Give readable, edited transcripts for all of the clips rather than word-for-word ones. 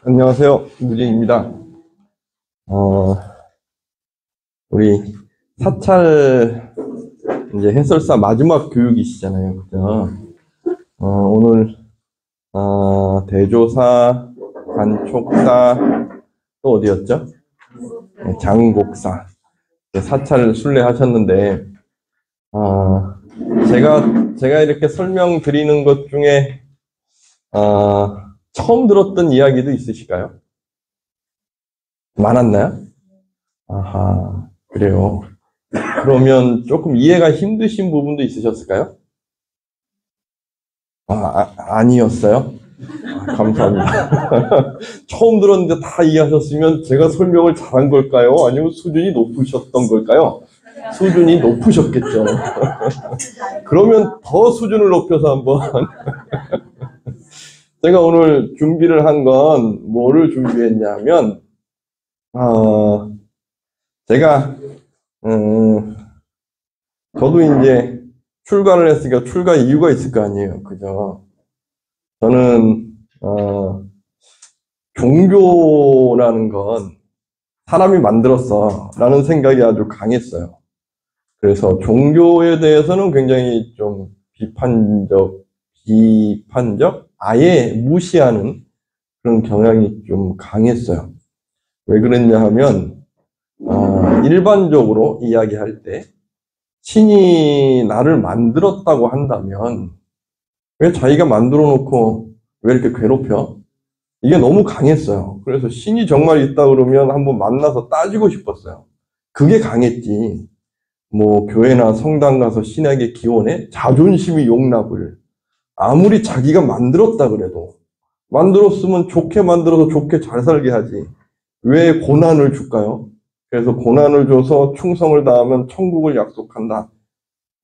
안녕하세요. 무진입니다. 우리 사찰 이제 해설사 마지막 교육이시잖아요. 그죠? 오늘, 대조사, 간촉사, 또 어디였죠? 네, 장곡사. 사찰을 순례하셨는데, 제가 이렇게 설명드리는 것 중에, 처음 들었던 이야기도 있으실까요? 많았나요? 아하, 그래요. 그러면 조금 이해가 힘드신 부분도 있으셨을까요? 아니었어요? 감사합니다. 처음 들었는데 다 이해하셨으면 제가 설명을 잘한 걸까요? 아니면 수준이 높으셨던 걸까요? 수준이 높으셨겠죠. 그러면 더 수준을 높여서 한번. 제가 오늘 준비를 한 건 뭐를 준비했냐면, 제가, 저도 이제 출가를 했으니까 출가 이유가 있을 거 아니에요. 그죠? 저는, 종교라는 건 사람이 만들었어. 라는 생각이 아주 강했어요. 그래서 종교에 대해서는 굉장히 좀 비판적, 아예 무시하는 그런 경향이 좀 강했어요. 왜 그랬냐 하면, 일반적으로 이야기할 때, 신이 나를 만들었다고 한다면, 왜 자기가 만들어 놓고 왜 이렇게 괴롭혀? 이게 너무 강했어요. 그래서 신이 정말 있다 그러면 한번 만나서 따지고 싶었어요. 그게 강했지. 뭐 교회나 성당 가서 신에게 기원해? 자존심이 용납을. 아무리 자기가 만들었다 그래도 만들었으면 좋게 만들어서 좋게 잘 살게 하지. 왜 고난을 줄까요? 그래서 고난을 줘서 충성을 다하면 천국을 약속한다.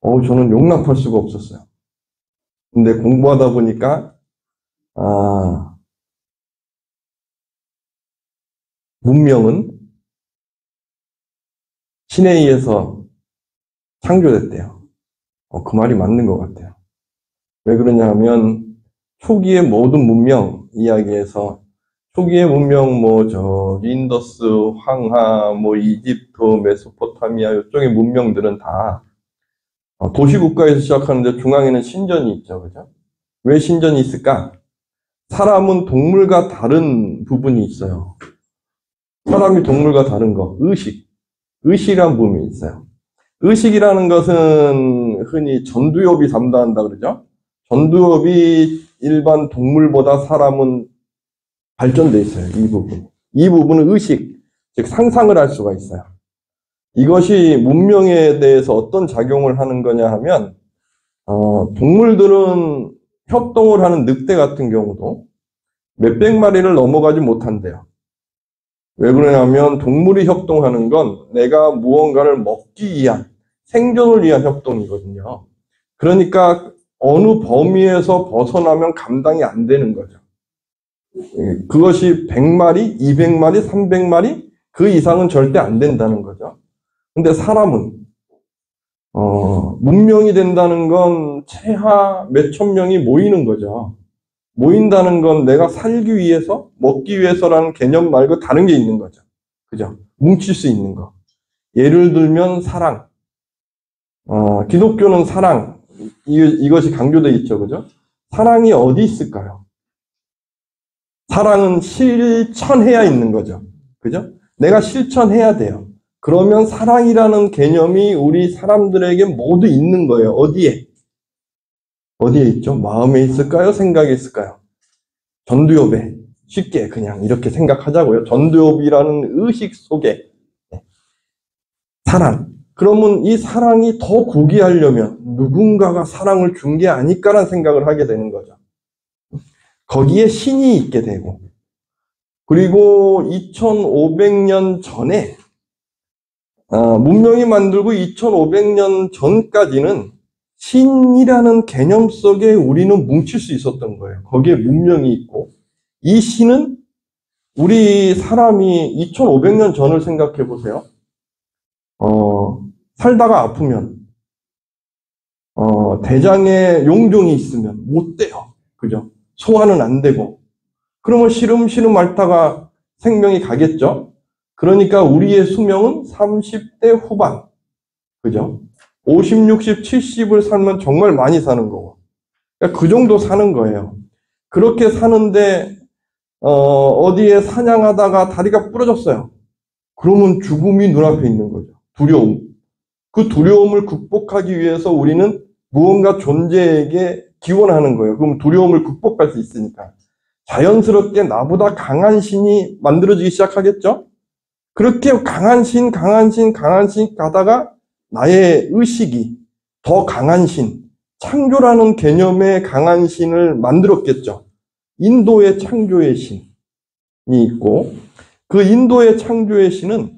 저는 용납할 수가 없었어요. 근데 공부하다 보니까 문명은 신에 의해서 창조됐대요. 그 말이 맞는 것 같아요. 왜 그러냐 하면 초기의 모든 문명 이야기에서 초기의 문명 인더스, 황하, 이집트, 메소포타미아 이쪽의 문명들은 다 도시국가에서 시작하는데 중앙에는 신전이 있죠. 그죠? 왜 신전이 있을까? 사람은 동물과 다른 부분이 있어요. 사람이 동물과 다른 거, 의식이란 부분이 있어요. 의식이라는 것은 흔히 전두엽이 담당한다 그러죠? 전두엽이 일반 동물보다 사람은 발전돼 있어요. 이 부분. 이 부분은 의식, 즉 상상을 할 수가 있어요. 이것이 문명에 대해서 어떤 작용을 하는 거냐 하면 동물들은 협동을 하는 늑대 같은 경우도 몇백 마리를 넘어가지 못한대요. 왜 그러냐면 동물이 협동하는 건 내가 무언가를 먹기 위한 생존을 위한 협동이거든요. 그러니까 어느 범위에서 벗어나면 감당이 안 되는 거죠. 그것이 100마리, 200마리, 300마리 그 이상은 절대 안 된다는 거죠. 근데 사람은 문명이 된다는 건 최하 몇천 명이 모이는 거죠. 모인다는 건 내가 살기 위해서, 먹기 위해서라는 개념 말고 다른 게 있는 거죠. 그죠? 뭉칠 수 있는 거. 예를 들면 사랑. 기독교는 사랑. 이것이 강조되어 있죠. 그죠? 사랑이 어디 있을까요? 사랑은 실천해야 있는 거죠. 그죠? 내가 실천해야 돼요. 그러면 사랑이라는 개념이 우리 사람들에게 모두 있는 거예요. 어디에? 어디에 있죠? 마음에 있을까요? 생각에 있을까요? 전두엽에. 쉽게 그냥 이렇게 생각하자고요. 전두엽이라는 의식 속에. 사랑. 그러면 이 사랑이 더 고귀하려면 누군가가 사랑을 준 게 아닐까라는 생각을 하게 되는 거죠. 거기에 신이 있게 되고, 그리고 2500년 전에 문명이 만들고 2500년 전까지는 신이라는 개념 속에 우리는 뭉칠 수 있었던 거예요. 거기에 문명이 있고, 이 신은 우리 사람이 2500년 전을 생각해 보세요. 살다가 아프면 대장에 용종이 있으면 못 돼요. 그죠? 소화는 안 되고. 그러면 시름시름 앓다가 생명이 가겠죠? 그러니까 우리의 수명은 30대 후반. 그죠? 50, 60, 70을 살면 정말 많이 사는 거고. 그러니까 그 정도 사는 거예요. 그렇게 사는데, 어디에 사냥하다가 다리가 부러졌어요. 그러면 죽음이 눈앞에 있는 거죠. 두려움. 그 두려움을 극복하기 위해서 우리는 무언가 존재에게 기원하는 거예요. 그럼 두려움을 극복할 수 있으니까. 자연스럽게 나보다 강한 신이 만들어지기 시작하겠죠? 그렇게 강한 신 가다가 나의 의식이 더 강한 신, 창조라는 개념의 강한 신을 만들었겠죠. 인도의 창조의 신이 있고, 그 인도의 창조의 신은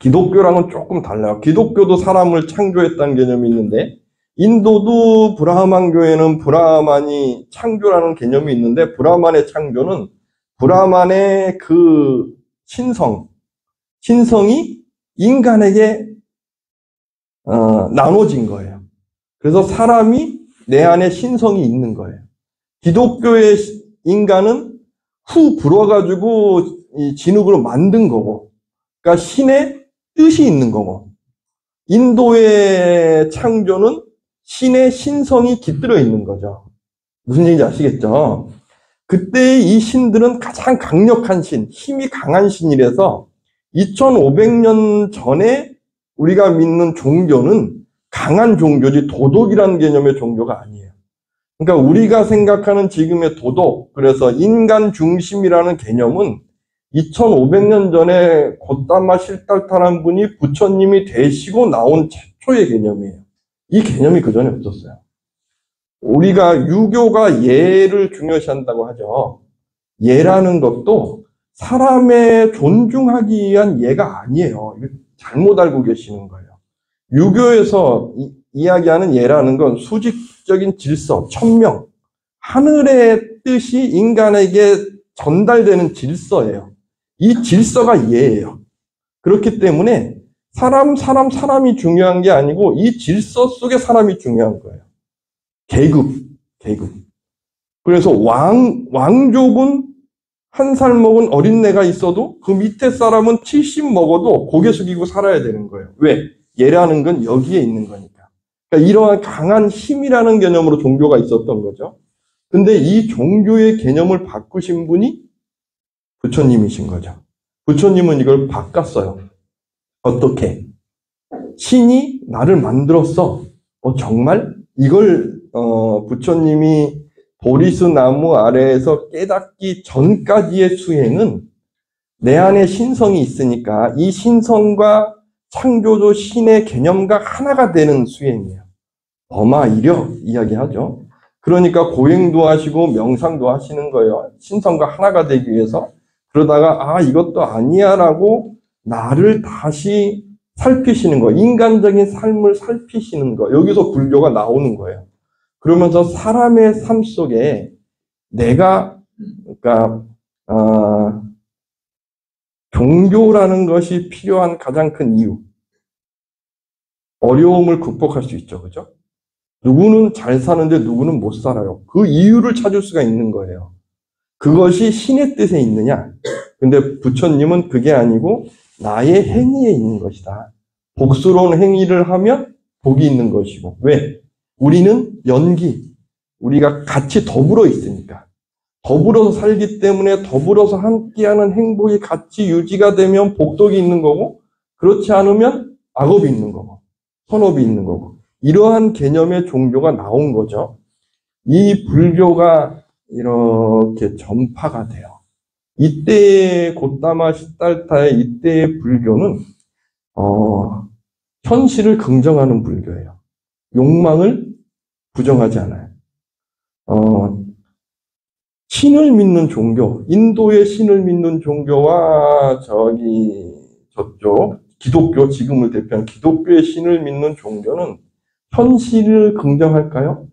기독교랑은 조금 달라요. 기독교도 사람을 창조했다는 개념이 있는데, 인도도 브라흐만교에는 브라흐만이 창조라는 개념이 있는데, 브라흐만의 창조는 브라흐만의 그 신성이 인간에게 나눠진 거예요. 그래서 사람이 내 안에 신성이 있는 거예요. 기독교의 인간은 후 불어가지고 이 진흙으로 만든 거고, 그러니까 신의 뜻이 있는 거고, 인도의 창조는 신의 신성이 깃들어 있는 거죠. 무슨 얘기인지 아시겠죠? 그때 이 신들은 가장 강력한 신, 힘이 강한 신이라서 2500년 전에 우리가 믿는 종교는 강한 종교지 도덕이라는 개념의 종교가 아니에요. 그러니까 우리가 생각하는 지금의 도덕, 그래서 인간 중심이라는 개념은 2500년 전에 고따마 실달타라는 분이 부처님이 되시고 나온 최초의 개념이에요. 이 개념이 그 전에 없었어요. 우리가 유교가 예를 중요시한다고 하죠. 예라는 것도 사람의 존중하기 위한 예가 아니에요. 이거 잘못 알고 계시는 거예요. 유교에서 이야기하는 예라는 건 수직적인 질서, 천명, 하늘의 뜻이 인간에게 전달되는 질서예요. 이 질서가 예예요. 그렇기 때문에 사람이 중요한 게 아니고 이 질서 속에 사람이 중요한 거예요. 계급. 그래서 왕족은 한 살 먹은 어린애가 있어도 그 밑에 사람은 70 먹어도 고개 숙이고 살아야 되는 거예요. 왜? 예라는 건 여기에 있는 거니까. 그러니까 이러한 강한 힘이라는 개념으로 종교가 있었던 거죠. 근데 이 종교의 개념을 바꾸신 분이 부처님이신 거죠. 부처님은 이걸 바꿨어요. 어떻게? 신이 나를 만들었어. 정말? 이걸 부처님이 보리수 나무 아래에서 깨닫기 전까지의 수행은 내 안에 신성이 있으니까 이 신성과 창조조 신의 개념과 하나가 되는 수행이에요. 범아이력 이야기하죠. 그러니까 고행도 하시고 명상도 하시는 거예요. 신성과 하나가 되기 위해서. 그러다가 이것도 아니야 라고 나를 다시 살피시는 거, 인간적인 삶을 살피시는 거, 여기서 불교가 나오는 거예요. 그러면서 사람의 삶 속에 내가, 그러니까 종교라는 것이 필요한 가장 큰 이유, 어려움을 극복할 수 있죠, 그죠? 누구는 잘 사는데 누구는 못 살아요. 그 이유를 찾을 수가 있는 거예요. 그것이 신의 뜻에 있느냐? 근데 부처님은 그게 아니고 나의 행위에 있는 것이다. 복스러운 행위를 하면 복이 있는 것이고. 왜? 우리는 우리가 같이 더불어 있으니까. 더불어서 살기 때문에 더불어서 함께하는 행복이 같이 유지가 되면 복덕이 있는 거고, 그렇지 않으면 악업이 있는 거고, 선업이 있는 거고. 이러한 개념의 종교가 나온 거죠. 이 불교가 이렇게 전파가 돼요. 이때의 고따마 시달타의 이때의 불교는 현실을 긍정하는 불교예요. 욕망을 부정하지 않아요. 신을 믿는 종교, 인도의 신을 믿는 종교와 저쪽 기독교, 지금을 대표하는 기독교의 신을 믿는 종교는 현실을 긍정할까요?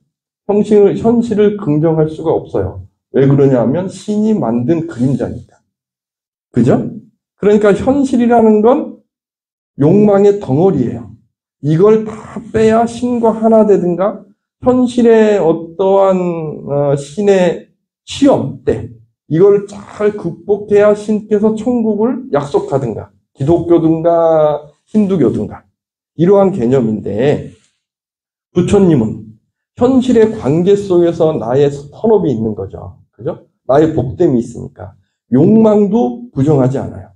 현실을 긍정할 수가 없어요. 왜 그러냐면 신이 만든 그림자니까. 그죠? 그러니까 현실이라는 건 욕망의 덩어리예요. 이걸 다 빼야 신과 하나 되든가 현실의 어떠한 신의 시험 때 이걸 잘 극복해야 신께서 천국을 약속하든가, 기독교든가 힌두교든가 이러한 개념인데, 부처님은 현실의 관계 속에서 나의 선업이 있는 거죠. 그죠? 나의 복됨이 있으니까 욕망도 부정하지 않아요.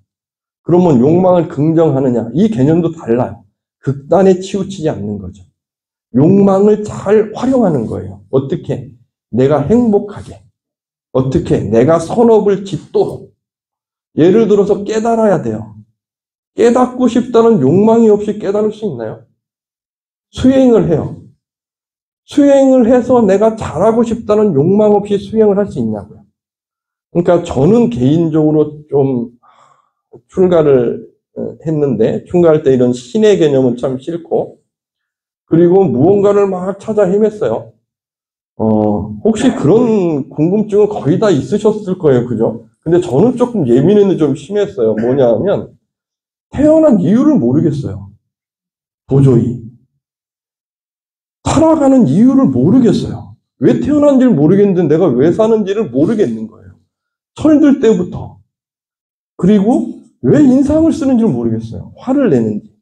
그러면 욕망을 긍정하느냐? 이 개념도 달라요. 극단에 치우치지 않는 거죠. 욕망을 잘 활용하는 거예요. 어떻게? 내가 행복하게. 어떻게? 내가 선업을 짓도록. 예를 들어서 깨달아야 돼요. 깨닫고 싶다는 욕망이 없이 깨달을 수 있나요? 수행을 해요. 수행을 해서 내가 잘하고 싶다는 욕망 없이 수행을 할 수 있냐고요. 그러니까 저는 개인적으로 좀 출가를 했는데, 출가할 때 이런 신의 개념은 참 싫고, 그리고 무언가를 막 찾아 헤맸어요. 혹시 그런 궁금증은 거의 다 있으셨을 거예요. 그죠? 근데 저는 조금 예민했는데 좀 심했어요. 뭐냐 하면, 태어난 이유를 모르겠어요. 도저히. 살아가는 이유를 모르겠어요. 왜 태어난지를 모르겠는데 내가 왜 사는지를 모르겠는 거예요. 철들 때부터. 그리고 왜 인상을 쓰는지를 모르겠어요. 화를 내는지.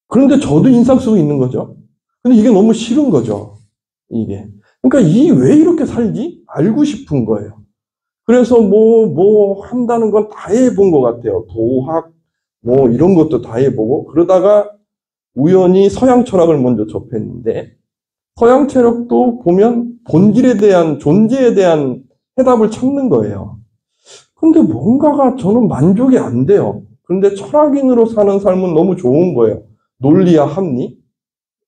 그런데 저도 인상 쓰고 있는 거죠. 근데 이게 너무 싫은 거죠. 이게. 그러니까 왜 이렇게 살지? 알고 싶은 거예요. 그래서 뭐 한다는 건 다 해본 것 같아요. 도학, 이런 것도 다 해보고. 그러다가 우연히 서양 철학을 먼저 접했는데, 서양 철학도 보면 본질에 대한, 존재에 대한 해답을 찾는 거예요. 근데 뭔가가 저는 만족이 안 돼요. 그런데 철학인으로 사는 삶은 너무 좋은 거예요. 논리와 합리.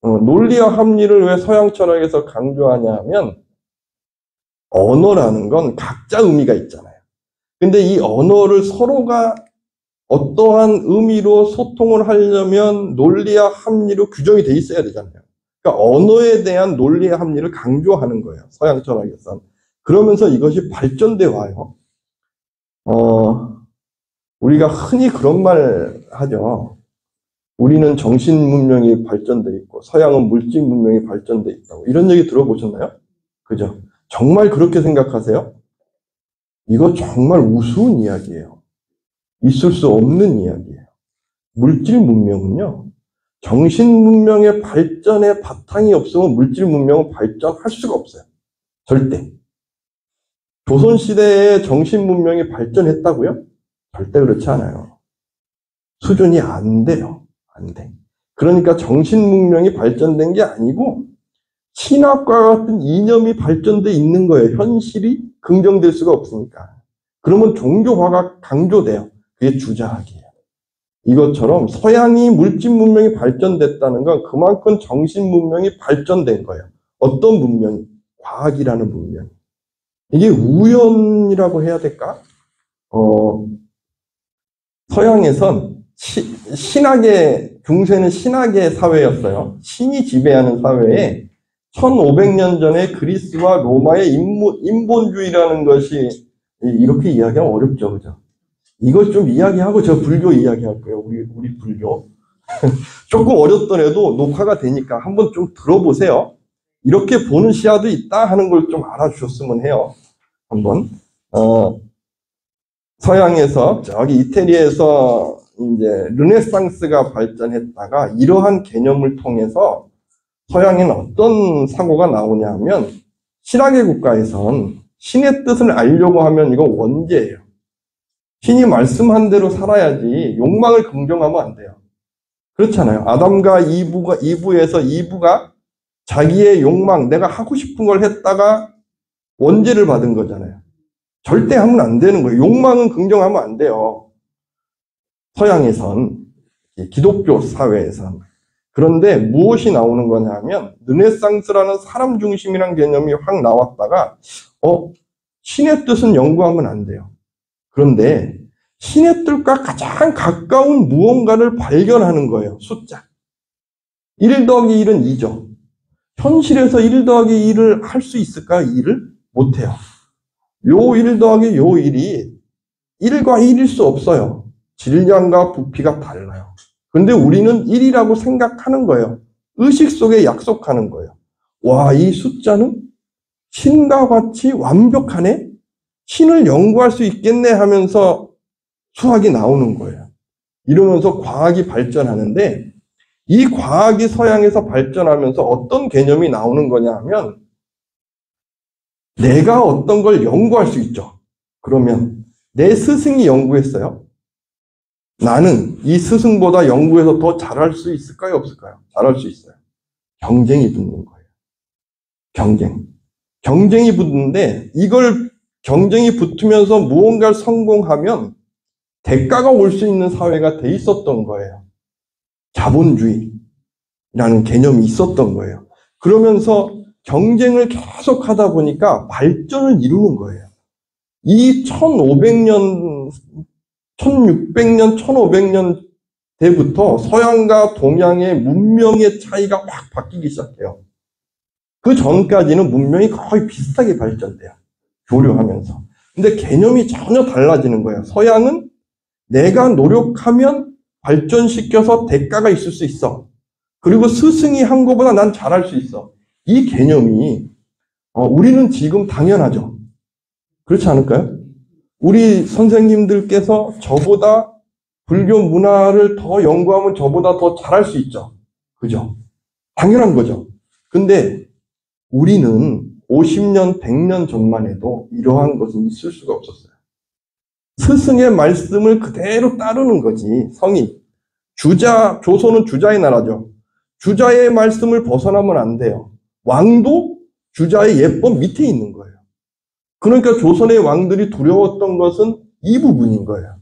논리와 합리를 왜 서양 철학에서 강조하냐 하면, 언어라는 건 각자 의미가 있잖아요. 근데 이 언어를 서로가 어떠한 의미로 소통을 하려면 논리와 합리로 규정이 돼 있어야 되잖아요. 그러니까 언어에 대한 논리와 합리를 강조하는 거예요. 서양 철학에서는. 그러면서 이것이 발전돼 와요. 우리가 흔히 그런 말 하죠. 우리는 정신 문명이 발전돼 있고 서양은 물질 문명이 발전돼 있다고. 이런 얘기 들어보셨나요? 그죠? 정말 그렇게 생각하세요? 이거 정말 우스운 이야기예요. 있을 수 없는 이야기예요. 물질 문명은요, 정신 문명의 발전에 바탕이 없으면 물질 문명은 발전할 수가 없어요. 절대. 조선시대에 정신 문명이 발전했다고요? 절대 그렇지 않아요. 수준이 안 돼요. 안 돼. 그러니까 정신 문명이 발전된 게 아니고 신학과 같은 이념이 발전돼 있는 거예요. 현실이 긍정될 수가 없으니까. 그러면 종교화가 강조돼요. 그게 주자학이에요. 이것처럼 서양이 물질 문명이 발전됐다는 건 그만큼 정신 문명이 발전된 거예요. 어떤 문명이? 과학이라는 문명이. 이게 우연이라고 해야 될까? 서양에선 신학의, 중세는 신학의 사회였어요. 신이 지배하는 사회에 1500년 전에 그리스와 로마의 인본주의라는 것이, 이렇게 이야기하면 어렵죠. 그죠? 이걸 좀 이야기하고 저 불교 이야기할 거예요. 우리 불교. 조금 어렵더라도 녹화가 되니까 한번 좀 들어보세요. 이렇게 보는 시야도 있다 하는 걸 좀 알아주셨으면 해요. 한번. 서양에서, 저기 이태리에서 이제 르네상스가 발전했다가 이러한 개념을 통해서 서양에는 어떤 사고가 나오냐 하면, 신학의 국가에선 신의 뜻을 알려고 하면 이건 원죄예요. 신이 말씀한 대로 살아야지 욕망을 긍정하면 안 돼요. 그렇잖아요. 아담과 이브에서 이브가 자기의 욕망, 내가 하고 싶은 걸 했다가 원죄를 받은 거잖아요. 절대 하면 안 되는 거예요. 욕망은 긍정하면 안 돼요. 서양에선, 기독교 사회에선. 그런데 무엇이 나오는 거냐 하면, 르네상스라는 사람 중심이라는 개념이 확 나왔다가, 신의 뜻은 연구하면 안 돼요. 그런데 신의 뜻과 가장 가까운 무언가를 발견하는 거예요. 숫자. 1 더하기 1은 2죠. 현실에서 1 더하기 1을 할 수 있을까? 2를? 못해요. 요 1 더하기 요 1이 1과 1일 수 없어요. 질량과 부피가 달라요. 근데 우리는 1이라고 생각하는 거예요. 의식 속에 약속하는 거예요. 와, 이 숫자는 신과 같이 완벽하네? 신을 연구할 수 있겠네 하면서 수학이 나오는 거예요. 이러면서 과학이 발전하는데 이 과학이 서양에서 발전하면서 어떤 개념이 나오는 거냐 하면 내가 어떤 걸 연구할 수 있죠. 그러면 내 스승이 연구했어요. 나는 이 스승보다 연구해서 더 잘할 수 있을까요? 없을까요? 잘할 수 있어요. 경쟁이 붙는 거예요. 경쟁이 붙는데 이걸 경쟁이 붙으면서 무언가를 성공하면 대가가 올 수 있는 사회가 돼 있었던 거예요. 자본주의라는 개념이 있었던 거예요. 그러면서 경쟁을 계속 하다 보니까 발전을 이루는 거예요. 이 1500년, 1600년, 1500년 때부터 서양과 동양의 문명의 차이가 확 바뀌기 시작해요. 그 전까지는 문명이 거의 비슷하게 발전돼요. 교류하면서. 근데 개념이 전혀 달라지는 거예요. 서양은 내가 노력하면 발전시켜서 대가가 있을 수 있어. 그리고 스승이 한 것보다 난 잘할 수 있어. 이 개념이 우리는 지금 당연하죠. 그렇지 않을까요? 우리 선생님들께서 저보다 불교 문화를 더 연구하면 저보다 더 잘할 수 있죠. 그죠? 당연한 거죠. 근데 우리는 50년, 100년 전만 해도 이러한 것은 있을 수가 없었어요. 스승의 말씀을 그대로 따르는 거지, 성인. 조선은 주자의 나라죠. 주자의 말씀을 벗어나면 안 돼요. 왕도 주자의 예법 밑에 있는 거예요. 그러니까 조선의 왕들이 두려웠던 것은 이 부분인 거예요.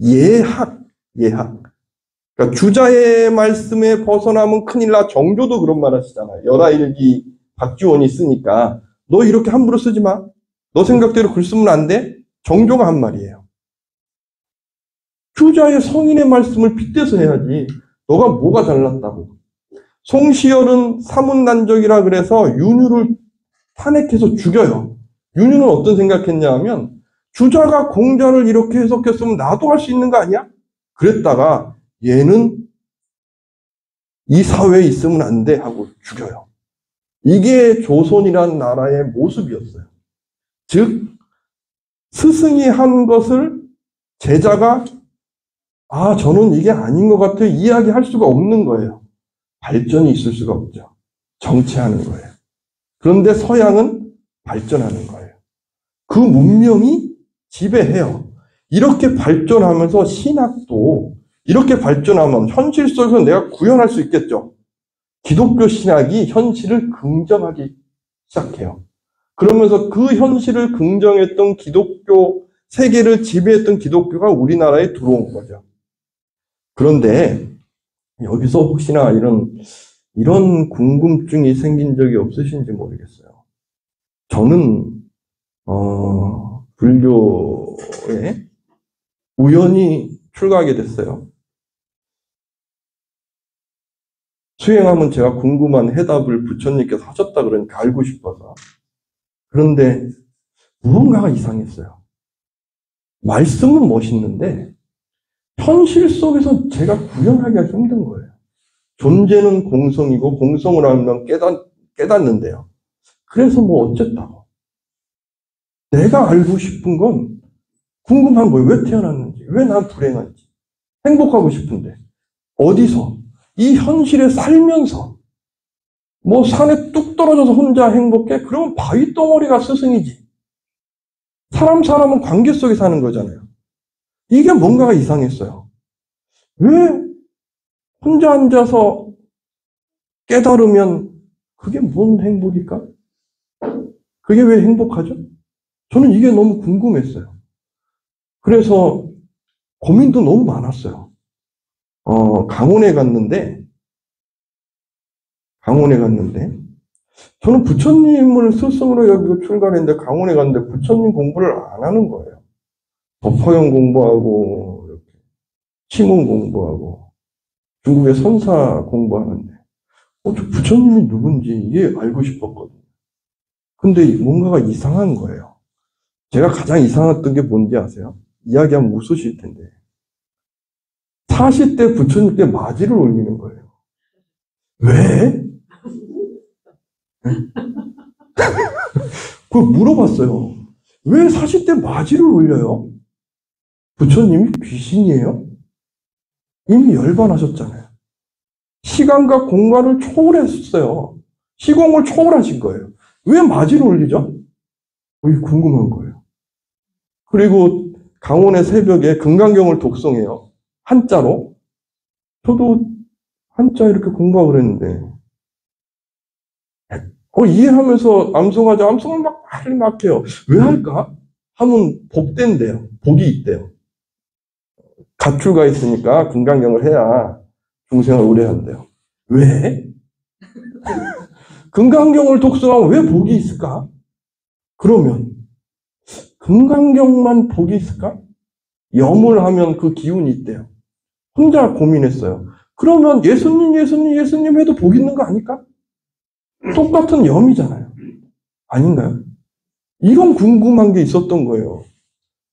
예학. 그러니까 주자의 말씀에 벗어나면 큰일 나. 정조도 그런 말 하시잖아요. 연하일기 박지원이 쓰니까 너 이렇게 함부로 쓰지 마. 너 생각대로 글 쓰면 안 돼. 정조가 한 말이에요. 주자의 성인의 말씀을 빗대서 해야지. 너가 뭐가 잘났다고. 송시열은 사문난적이라 그래서 윤유를 탄핵해서 죽여요. 윤유는 어떤 생각했냐 하면 주자가 공자를 이렇게 해석했으면 나도 할 수 있는 거 아니야? 그랬다가 얘는 이 사회에 있으면 안 돼 하고 죽여요. 이게 조선이라는 나라의 모습이었어요. 즉 스승이 한 것을 제자가 저는 이게 아닌 것 같아요. 이야기할 수가 없는 거예요. 발전이 있을 수가 없죠. 정체하는 거예요. 그런데 서양은 발전하는 거예요. 그 문명이 지배해요. 이렇게 발전하면서 신학도 이렇게 발전하면 현실 속에서 내가 구현할 수 있겠죠. 기독교 신학이 현실을 긍정하기 시작해요. 그러면서 그 현실을 긍정했던 기독교, 세계를 지배했던 기독교가 우리나라에 들어온 거죠. 그런데 여기서 혹시나 이런 궁금증이 생긴 적이 없으신지 모르겠어요. 저는 불교에 우연히 출가하게 됐어요. 수행하면 제가 궁금한 해답을 부처님께서 하셨다 그러니까 알고 싶어서. 그런데 무언가가 이상했어요. 말씀은 멋있는데 현실 속에서 제가 구현하기가 힘든 거예요. 존재는 공성이고 공성을 알면 깨닫는데요. 그래서 뭐 어쨌다고. 내가 알고 싶은 건 궁금한 거예요. 왜 태어났는지, 왜 난 불행한지. 행복하고 싶은데 어디서? 이 현실에 살면서 뭐 산에 뚝 떨어져서 혼자 행복해? 그러면 바위 덩어리가 스승이지. 사람은 관계 속에 사는 거잖아요. 이게 뭔가가 이상했어요. 왜 혼자 앉아서 깨달으면 그게 뭔 행복일까? 그게 왜 행복하죠? 저는 이게 너무 궁금했어요. 그래서 고민도 너무 많았어요. 강원에 갔는데 저는 부처님을 스승으로 여기고 출가했는데 강원에 갔는데 부처님 공부를 안 하는 거예요. 법화영 공부하고 이렇게 치문 공부하고 중국의 선사 공부하는데 저 부처님이 누군지 이게 알고 싶었거든요. 근데 뭔가가 이상한 거예요. 제가 가장 이상했던 게 뭔지 아세요? 이야기하면 웃으실 텐데 40대 부처님께 마지를 올리는 거예요. 왜? 그걸 물어봤어요. 왜 40대 맞이를 올려요? 부처님이 귀신이에요? 이미 열반하셨잖아요. 시간과 공간을 초월했어요. 시공을 초월하신 거예요. 왜 맞이를 올리죠? 이게 궁금한 거예요. 그리고 강원의 새벽에 금강경을 독송해요. 한자로. 저도 한자 이렇게 공부하고 그랬는데 이해하면서 암송을 막 해요. 왜 할까? 하면 복된대요. 복이 있대요. 가출가 있으니까 금강경을 해야 중생을 오래 한대요. 왜? 금강경을 독송하면 왜 복이 있을까? 그러면 금강경만 복이 있을까? 염을 하면 그 기운이 있대요. 혼자 고민했어요. 그러면 예수님 해도 복 있는 거 아닐까? 똑같은 염이잖아요. 아닌가요? 이런 궁금한 게 있었던 거예요.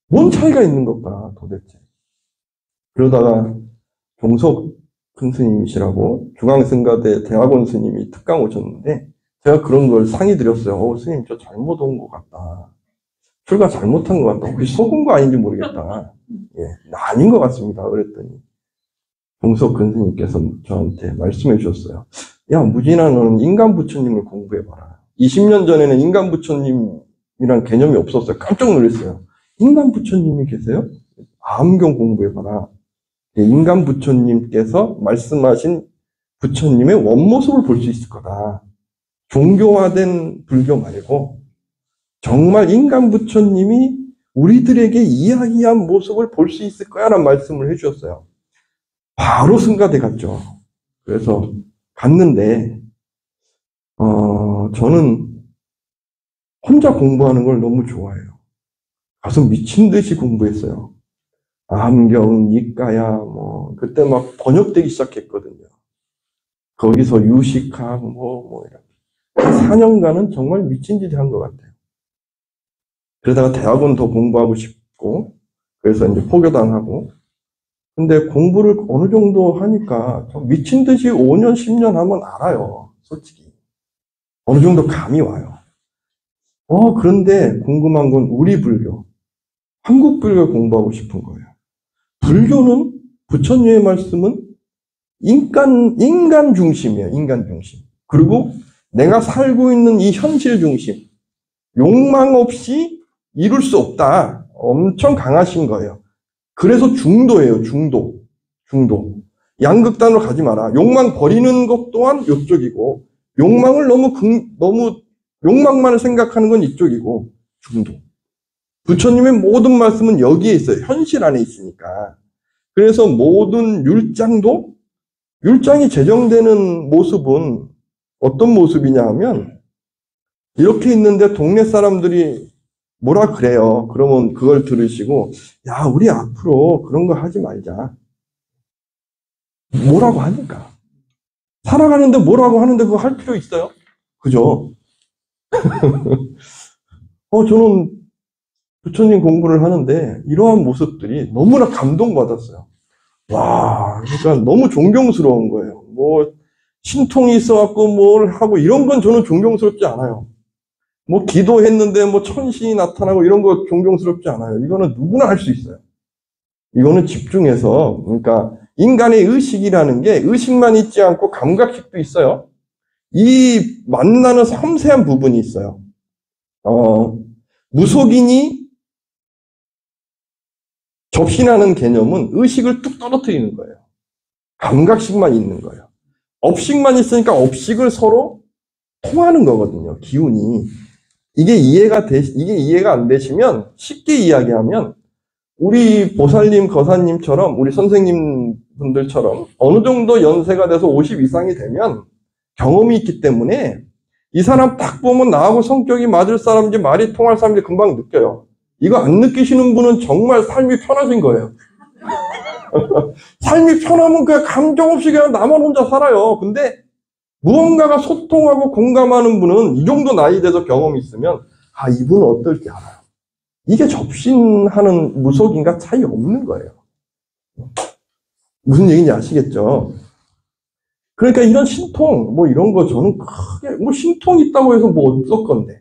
뭔 차이가 있는 걸까 도대체. 그러다가 종석 큰 스님이시라고 중앙승가대 대학원 스님이 특강 오셨는데 제가 그런 걸 상의 드렸어요. 스님 저 잘못 온 것 같다. 출가 잘못한 것 같다. 혹시 속은 거 아닌지 모르겠다. 예, 아닌 것 같습니다. 그랬더니 종석 큰 스님께서 저한테 말씀해 주셨어요. 야, 무진아, 너는 인간 부처님을 공부해봐라. 20년 전에는 인간 부처님이란 개념이 없었어요. 깜짝 놀랐어요. 인간 부처님이 계세요? 암경 공부해봐라. 인간 부처님께서 말씀하신 부처님의 원모습을 볼 수 있을 거다. 종교화된 불교 말고 정말 인간 부처님이 우리들에게 이야기한 모습을 볼 수 있을 거야 라는 말씀을 해주셨어요. 바로 승가대 갔죠. 그래서 갔는데 저는 혼자 공부하는 걸 너무 좋아해요. 가서 미친 듯이 공부했어요. 암경, 이과야, 그때 막 번역되기 시작했거든요. 거기서 유식학, 이렇게. 4년간은 정말 미친 짓을 한 것 같아요. 그러다가 대학원 더 공부하고 싶고, 그래서 이제 포교당하고, 근데 공부를 어느 정도 하니까 미친 듯이 5년, 10년 하면 알아요. 솔직히. 어느 정도 감이 와요. 그런데 궁금한 건 우리 불교, 한국 불교 공부하고 싶은 거예요. 불교는 부처님의 말씀은 인간 중심이에요. 인간 중심. 그리고 내가 살고 있는 이 현실 중심. 욕망 없이 이룰 수 없다. 엄청 강하신 거예요. 그래서 중도예요. 중도. 양극단으로 가지 마라. 욕망 버리는 것 또한 이쪽이고 욕망을 너무 욕망만을 생각하는 건 이쪽이고 중도. 부처님의 모든 말씀은 여기에 있어요. 현실 안에 있으니까. 그래서 모든 율장이 제정되는 모습은 어떤 모습이냐 하면 이렇게 있는데 동네 사람들이 뭐라 그래요. 그러면 그걸 들으시고 야, 우리 앞으로 그런 거 하지 말자. 뭐라고 하니까. 살아가는데 뭐라고 하는데 그거 할 필요 있어요? 그죠? 저는 부처님 공부를 하는데 이러한 모습들이 너무나 감동받았어요. 와, 그러니까 너무 존경스러운 거예요. 신통이 있어갖고 뭘 하고 이런 건 저는 존경스럽지 않아요. 기도했는데 천신이 나타나고 이런 거 존경스럽지 않아요. 이거는 누구나 할 수 있어요. 이거는 집중해서, 그러니까 인간의 의식이라는 게 의식만 있지 않고 감각식도 있어요. 이 만나는 섬세한 부분이 있어요. 무속인이 접신하는 개념은 의식을 뚝 떨어뜨리는 거예요. 감각식만 있는 거예요. 업식만 있으니까 업식을 서로 통하는 거거든요. 기운이. 이게 이해가 안 되시면 쉽게 이야기하면 우리 보살님, 거사님처럼 우리 선생님 분들처럼 어느 정도 연세가 돼서 50 이상이 되면 경험이 있기 때문에 이 사람 딱 보면 나하고 성격이 맞을 사람인지 말이 통할 사람인지 금방 느껴요. 이거 안 느끼시는 분은 정말 삶이 편하신 거예요. 삶이 편하면 그냥 감정 없이 그냥 나만 혼자 살아요. 근데 무언가가 소통하고 공감하는 분은 이 정도 나이 돼서 경험이 있으면 이분은 어떨지 알아요. 이게 접신하는 무속인과 차이 없는 거예요. 무슨 얘기인지 아시겠죠? 그러니까 이런 신통, 이런 거 저는 크게, 신통 있다고 해서 어쩔 건데.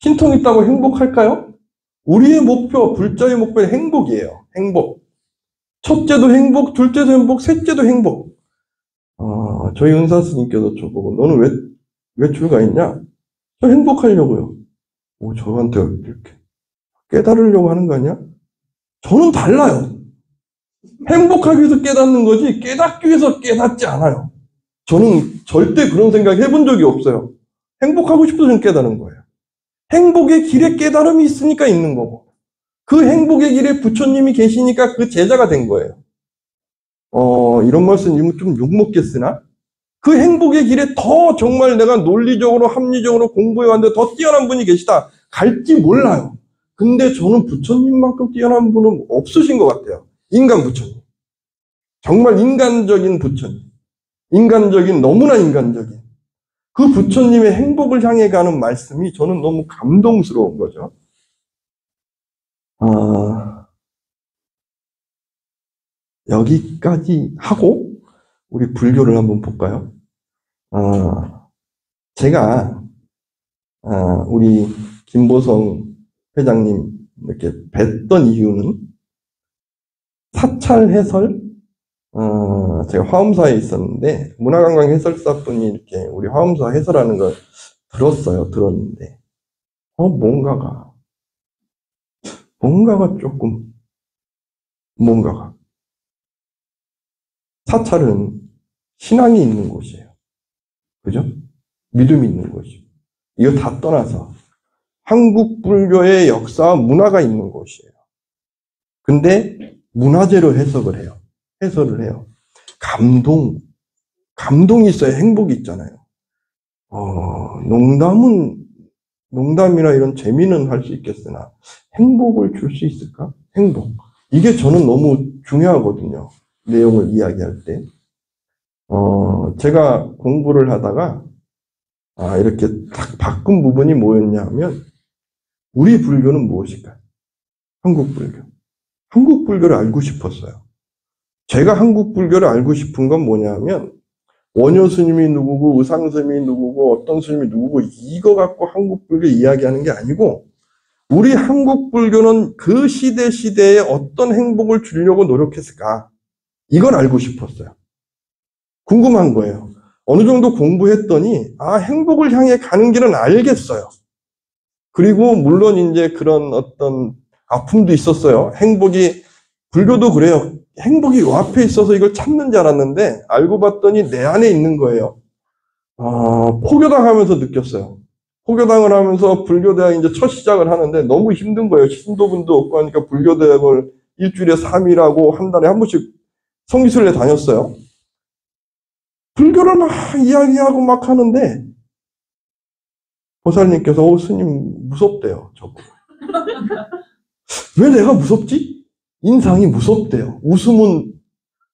신통 있다고 행복할까요? 우리의 목표, 불자의 목표는 행복이에요. 행복. 첫째도 행복, 둘째도 행복, 셋째도 행복. 저희 은사 스님께서 저보고 너는 왜 출가했냐? 저 행복하려고요. 저한테 이렇게 깨달으려고 하는 거 아니야? 저는 달라요. 행복하기 위해서 깨닫는 거지 깨닫기 위해서 깨닫지 않아요. 저는 절대 그런 생각 해본 적이 없어요. 행복하고 싶어서 저는 깨닫는 거예요. 행복의 길에 깨달음이 있으니까 있는 거고 그 행복의 길에 부처님이 계시니까 그 제자가 된 거예요. 이런 말씀이면 좀 욕먹겠으나 그 행복의 길에 더 정말 내가 논리적으로 합리적으로 공부해왔는데 더 뛰어난 분이 계시다. 갈지 몰라요. 근데 저는 부처님만큼 뛰어난 분은 없으신 것 같아요. 인간 부처님. 정말 인간적인 부처님. 인간적인, 너무나 인간적인. 그 부처님의 행복을 향해 가는 말씀이 저는 너무 감동스러운 거죠. 여기까지 하고 우리 불교를 한번 볼까요? 제가 우리 김보성 회장님 이렇게 뵀던 이유는 사찰 해설 제가 화엄사에 있었는데 문화관광 해설사 분이 이렇게 우리 화엄사 해설하는 걸 들었는데 뭔가가 조금 사찰은 신앙이 있는 곳이에요. 그죠? 믿음이 있는 곳이에요. 이거 다 떠나서 한국 불교의 역사와 문화가 있는 곳이에요. 근데 문화재로 해석을 해요. 해설을 해요. 감동이 있어야 행복이 있잖아요. 농담이나 이런 재미는 할 수 있겠으나 행복을 줄 수 있을까? 행복. 이게 저는 너무 중요하거든요. 내용을 이야기할 때. 제가 공부를 하다가 이렇게 딱 바꾼 부분이 뭐였냐 하면 우리 불교는 무엇일까? 한국 불교. 한국 불교를 알고 싶었어요. 제가 한국 불교를 알고 싶은 건 뭐냐면 원효 스님이 누구고 의상 스님이 누구고 어떤 스님이 누구고 이거 갖고 한국 불교 이야기하는 게 아니고 우리 한국 불교는 그 시대에 어떤 행복을 주려고 노력했을까? 이걸 알고 싶었어요. 궁금한 거예요. 어느 정도 공부했더니 행복을 향해 가는 길은 알겠어요. 그리고 물론 이제 그런 어떤 아픔도 있었어요. 불교도 그래요. 행복이 요 앞에 있어서 이걸 찾는 줄 알았는데 알고 봤더니 내 안에 있는 거예요. 포교당하면서 느꼈어요. 포교당을 하면서 불교대학 이제 첫 시작을 하는데 너무 힘든 거예요. 신도분도 없고 하니까 불교대학을 일주일에 3일하고 한 달에 한 번씩 성기순례 다녔어요. 불교를 막 이야기하고 막 하는데 보살님께서 스님 무섭대요. 저보고. 왜 내가 무섭지? 인상이 무섭대요. 웃음은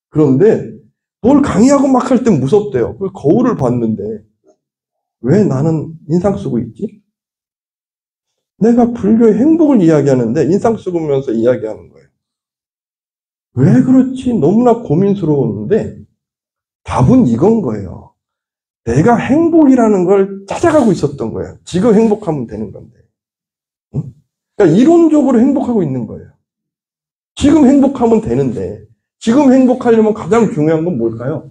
그런데 뭘 강의하고 막 할 땐 무섭대요. 그 거울을 봤는데 왜 나는 인상 쓰고 있지? 내가 불교의 행복을 이야기하는데 인상 쓰면서 이야기하는 거예요. 왜 그렇지? 너무나 고민스러웠는데 답은 이건 거예요. 내가 행복이라는 걸 찾아가고 있었던 거예요. 지금 행복하면 되는 건데. 응? 그러니까 이론적으로 행복하고 있는 거예요. 지금 행복하면 되는데 지금 행복하려면 가장 중요한 건 뭘까요?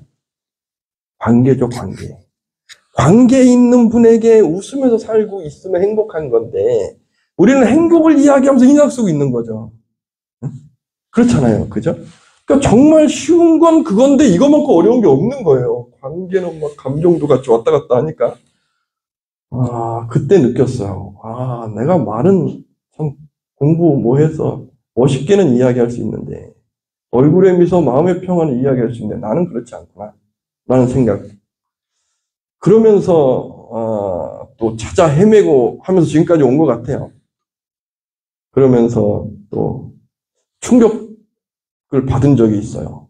관계죠, 관계. 관계 있는 분에게 웃으면서 살고 있으면 행복한 건데 우리는 행복을 이야기하면서 인상 쓰고 있는 거죠. 응? 그렇잖아요. 그죠? 그러니까 정말 쉬운 건 그건데 이거만큼 어려운 게 없는 거예요. 관계는 막 감정도 같이 왔다 갔다 하니까. 그때 느꼈어요. 내가 말은 참 공부 뭐 해서 멋있게는 이야기할 수 있는데 얼굴에 미소 마음의 평안을 이야기할 수 있는데 나는 그렇지 않구나 라는 생각. 그러면서 또 찾아 헤매고 하면서 지금까지 온 것 같아요. 그러면서 또 충격을 받은 적이 있어요.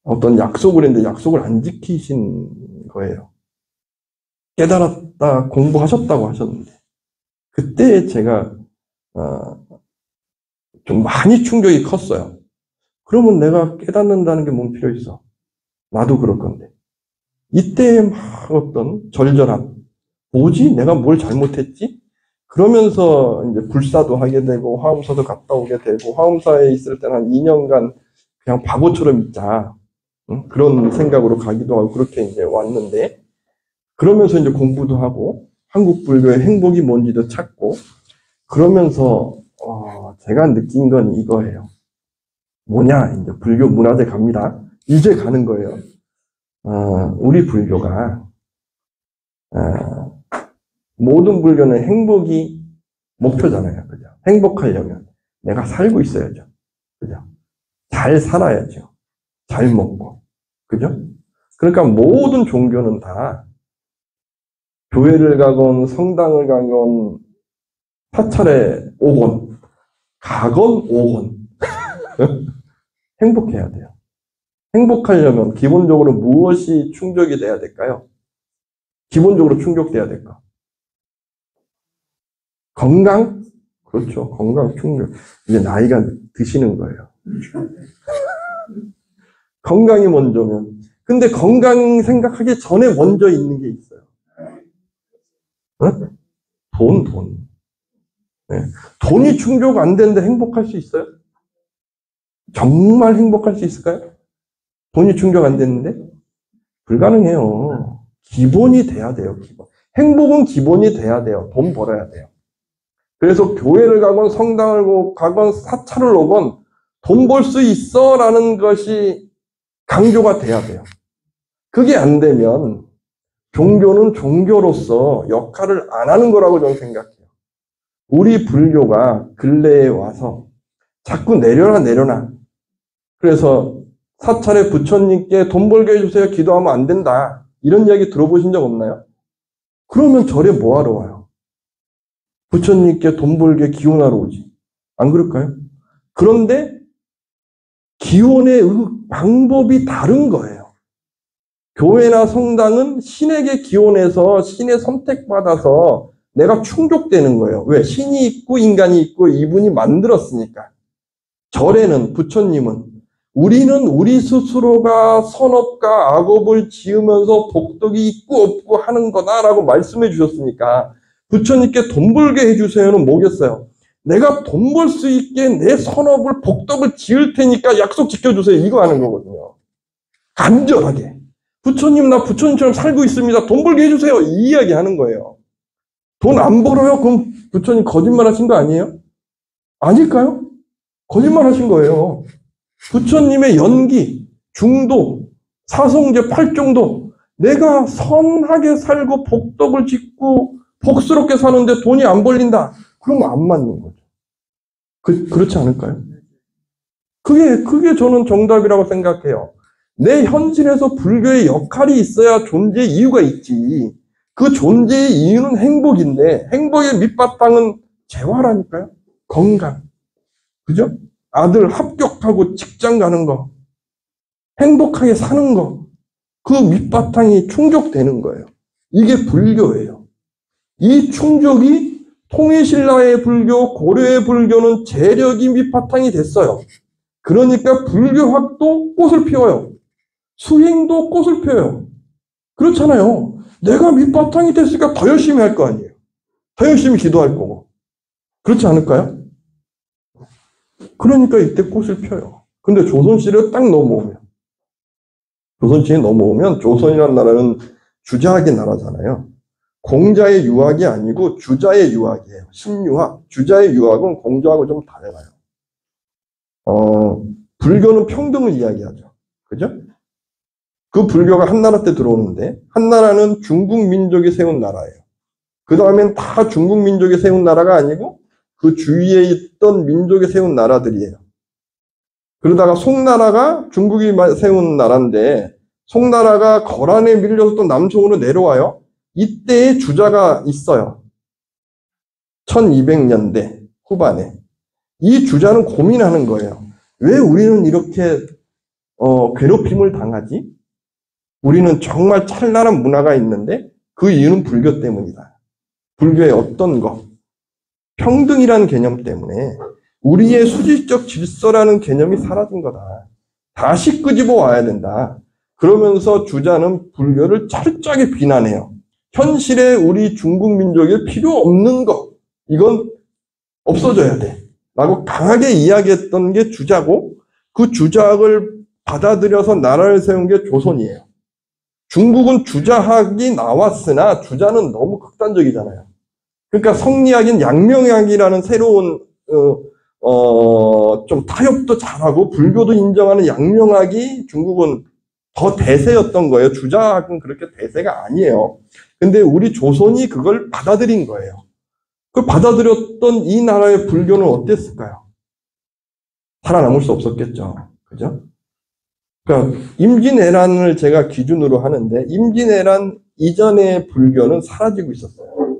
어떤 약속을 했는데 약속을 안 지키신 거예요. 깨달았다, 공부하셨다고 하셨는데. 그때 제가 좀 많이 충격이 컸어요. 그러면 내가 깨닫는다는 게 뭔 필요 있어? 나도 그럴 건데. 이때 막 어떤 절절함, 뭐지? 내가 뭘 잘못했지? 그러면서 이제 불사도 하게 되고 화엄사도 갔다 오게 되고 화엄사에 있을 때는 한 2년간 그냥 바보처럼 있자. 응? 그런 생각으로 가기도 하고 그렇게 이제 왔는데 그러면서 이제 공부도 하고 한국 불교의 행복이 뭔지도 찾고 그러면서 제가 느낀 건 이거예요. 뭐냐? 이제 불교 문화재 갑니다. 이제 가는 거예요. 우리 불교가 모든 불교는 행복이 목표잖아요. 그죠? 행복하려면 내가 살고 있어야죠. 그죠? 잘 살아야죠. 잘 먹고. 그죠? 그러니까 모든 종교는 다 교회를 가건 성당을 가건 사찰에 오건 가건 오건 행복해야 돼요. 행복하려면 기본적으로 무엇이 충족이 돼야 될까요? 기본적으로 충족돼야 될까? 건강? 그렇죠. 건강 충족. 이제 나이가 드시는 거예요. 건강이 먼저면. 근데 건강 생각하기 전에 먼저 있는 게 있어요. 어? 돈. 네. 돈이 충족 안 되는데 행복할 수 있어요? 정말 행복할 수 있을까요? 돈이 충족 안 됐는데? 불가능해요. 기본이 돼야 돼요, 기본. 행복은 기본이 돼야 돼요. 돈 벌어야 돼요. 그래서 교회를 가건 성당을 가건 사찰을 오건 돈 벌 수 있어 라는 것이 강조가 돼야 돼요. 그게 안 되면 종교는 종교로서 역할을 안 하는 거라고 저는 생각해요. 우리 불교가 근래에 와서 자꾸 내려놔. 그래서 사찰에 부처님께 돈 벌게 해주세요. 기도하면 안 된다. 이런 이야기 들어보신 적 없나요? 그러면 절에 뭐하러 와요? 부처님께 돈 벌게 기원하러 오지. 안 그럴까요? 그런데 기원의 방법이 다른 거예요. 교회나 성당은 신에게 기원해서 신의 선택받아서 내가 충족되는 거예요. 왜? 신이 있고 인간이 있고 이분이 만들었으니까. 절에는 부처님은 우리는 우리 스스로가 선업과 악업을 지으면서 복덕이 있고 없고 하는 거다라고 말씀해 주셨으니까 부처님께 돈 벌게 해주세요는 뭐겠어요? 내가 돈 벌 수 있게 내 선업을 복덕을 지을 테니까 약속 지켜주세요. 이거 하는 거거든요. 간절하게. 부처님 나 부처님처럼 살고 있습니다. 돈 벌게 해주세요. 이 이야기 하는 거예요. 돈 안 벌어요? 그럼 부처님 거짓말 하신 거 아니에요? 아닐까요? 거짓말 하신 거예요. 부처님의 연기, 중도, 사성제 8정도 내가 선하게 살고 복덕을 짓고 복스럽게 사는데 돈이 안 벌린다. 그러면 안 맞는 거죠. 그렇지 않을까요? 그게 저는 정답이라고 생각해요. 내 현실에서 불교의 역할이 있어야 존재의 이유가 있지. 그 존재의 이유는 행복인데 행복의 밑바탕은 재화라니까요. 건강. 그죠? 아들 합격하고 직장 가는 거. 행복하게 사는 거. 그 밑바탕이 충족되는 거예요. 이게 불교예요. 이 충족이 통일신라의 불교, 고려의 불교는 재력이 밑바탕이 됐어요. 그러니까 불교학도 꽃을 피워요. 수행도 꽃을 펴요. 그렇잖아요. 내가 밑바탕이 됐으니까 더 열심히 할 거 아니에요. 더 열심히 기도할 거고. 그렇지 않을까요? 그러니까 이때 꽃을 펴요. 근데 조선시대로 딱 넘어오면, 조선시대에 넘어오면 조선이라는 나라는 주자학의 나라잖아요. 공자의 유학이 아니고 주자의 유학이에요. 신유학. 주자의 유학은 공자하고 좀 달라요. 불교는 평등을 이야기하죠. 그죠? 그 불교가 한나라 때 들어오는데 한나라는 중국 민족이 세운 나라예요. 그 다음엔 다 중국 민족이 세운 나라가 아니고 그 주위에 있던 민족이 세운 나라들이에요. 그러다가 송나라가 중국이 세운 나라인데 송나라가 거란에 밀려서 또 남쪽으로 내려와요. 이때의 주자가 있어요. 1200년대 후반에. 이 주자는 고민하는 거예요. 왜 우리는 이렇게 괴롭힘을 당하지? 우리는 정말 찬란한 문화가 있는데 그 이유는 불교 때문이다. 불교의 어떤 것, 평등이라는 개념 때문에 우리의 수질적 질서라는 개념이 사라진 거다. 다시 끄집어 와야 된다. 그러면서 주자는 불교를 철저하게 비난해요. 현실에 우리 중국 민족에 필요 없는 거, 이건 없어져야 돼 라고 강하게 이야기했던 게 주자고, 그 주작을 받아들여서 나라를 세운 게 조선이에요. 중국은 주자학이 나왔으나 주자는 너무 극단적이잖아요. 그러니까 성리학인 양명학이라는 새로운 좀 타협도 잘하고 불교도 인정하는 양명학이 중국은 더 대세였던 거예요. 주자학은 그렇게 대세가 아니에요. 근데 우리 조선이 그걸 받아들인 거예요. 그 받아들였던 이 나라의 불교는 어땠을까요? 살아남을 수 없었겠죠. 그죠? 그러니까 임진왜란을 제가 기준으로 하는데 임진왜란 이전의 불교는 사라지고 있었어요.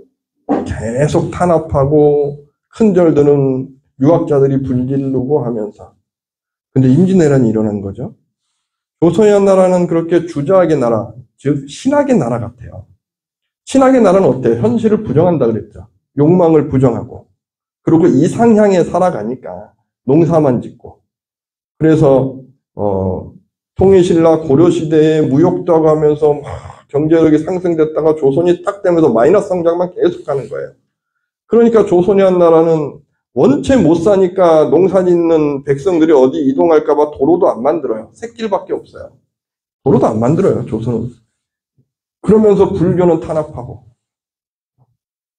계속 탄압하고 큰절드는 유학자들이 불지르고 하면서. 근데 임진왜란이 일어난 거죠. 조선이라는 나라는 그렇게 주자학의 나라, 즉 신학의 나라 같아요. 신학의 나라는 어때요? 현실을 부정한다 그랬죠. 욕망을 부정하고. 그리고 이상향에 살아가니까 농사만 짓고. 그래서 통일신라 고려시대에 무역도 하고 하면서 막 경제력이 상승됐다가 조선이 딱 되면서 마이너스 성장만 계속하는 거예요. 그러니까 조선이라는 나라는 원체 못 사니까 농사 짓는 백성들이 어디 이동할까봐 도로도 안 만들어요. 샛길밖에 없어요. 도로도 안 만들어요, 조선은. 그러면서 불교는 탄압하고.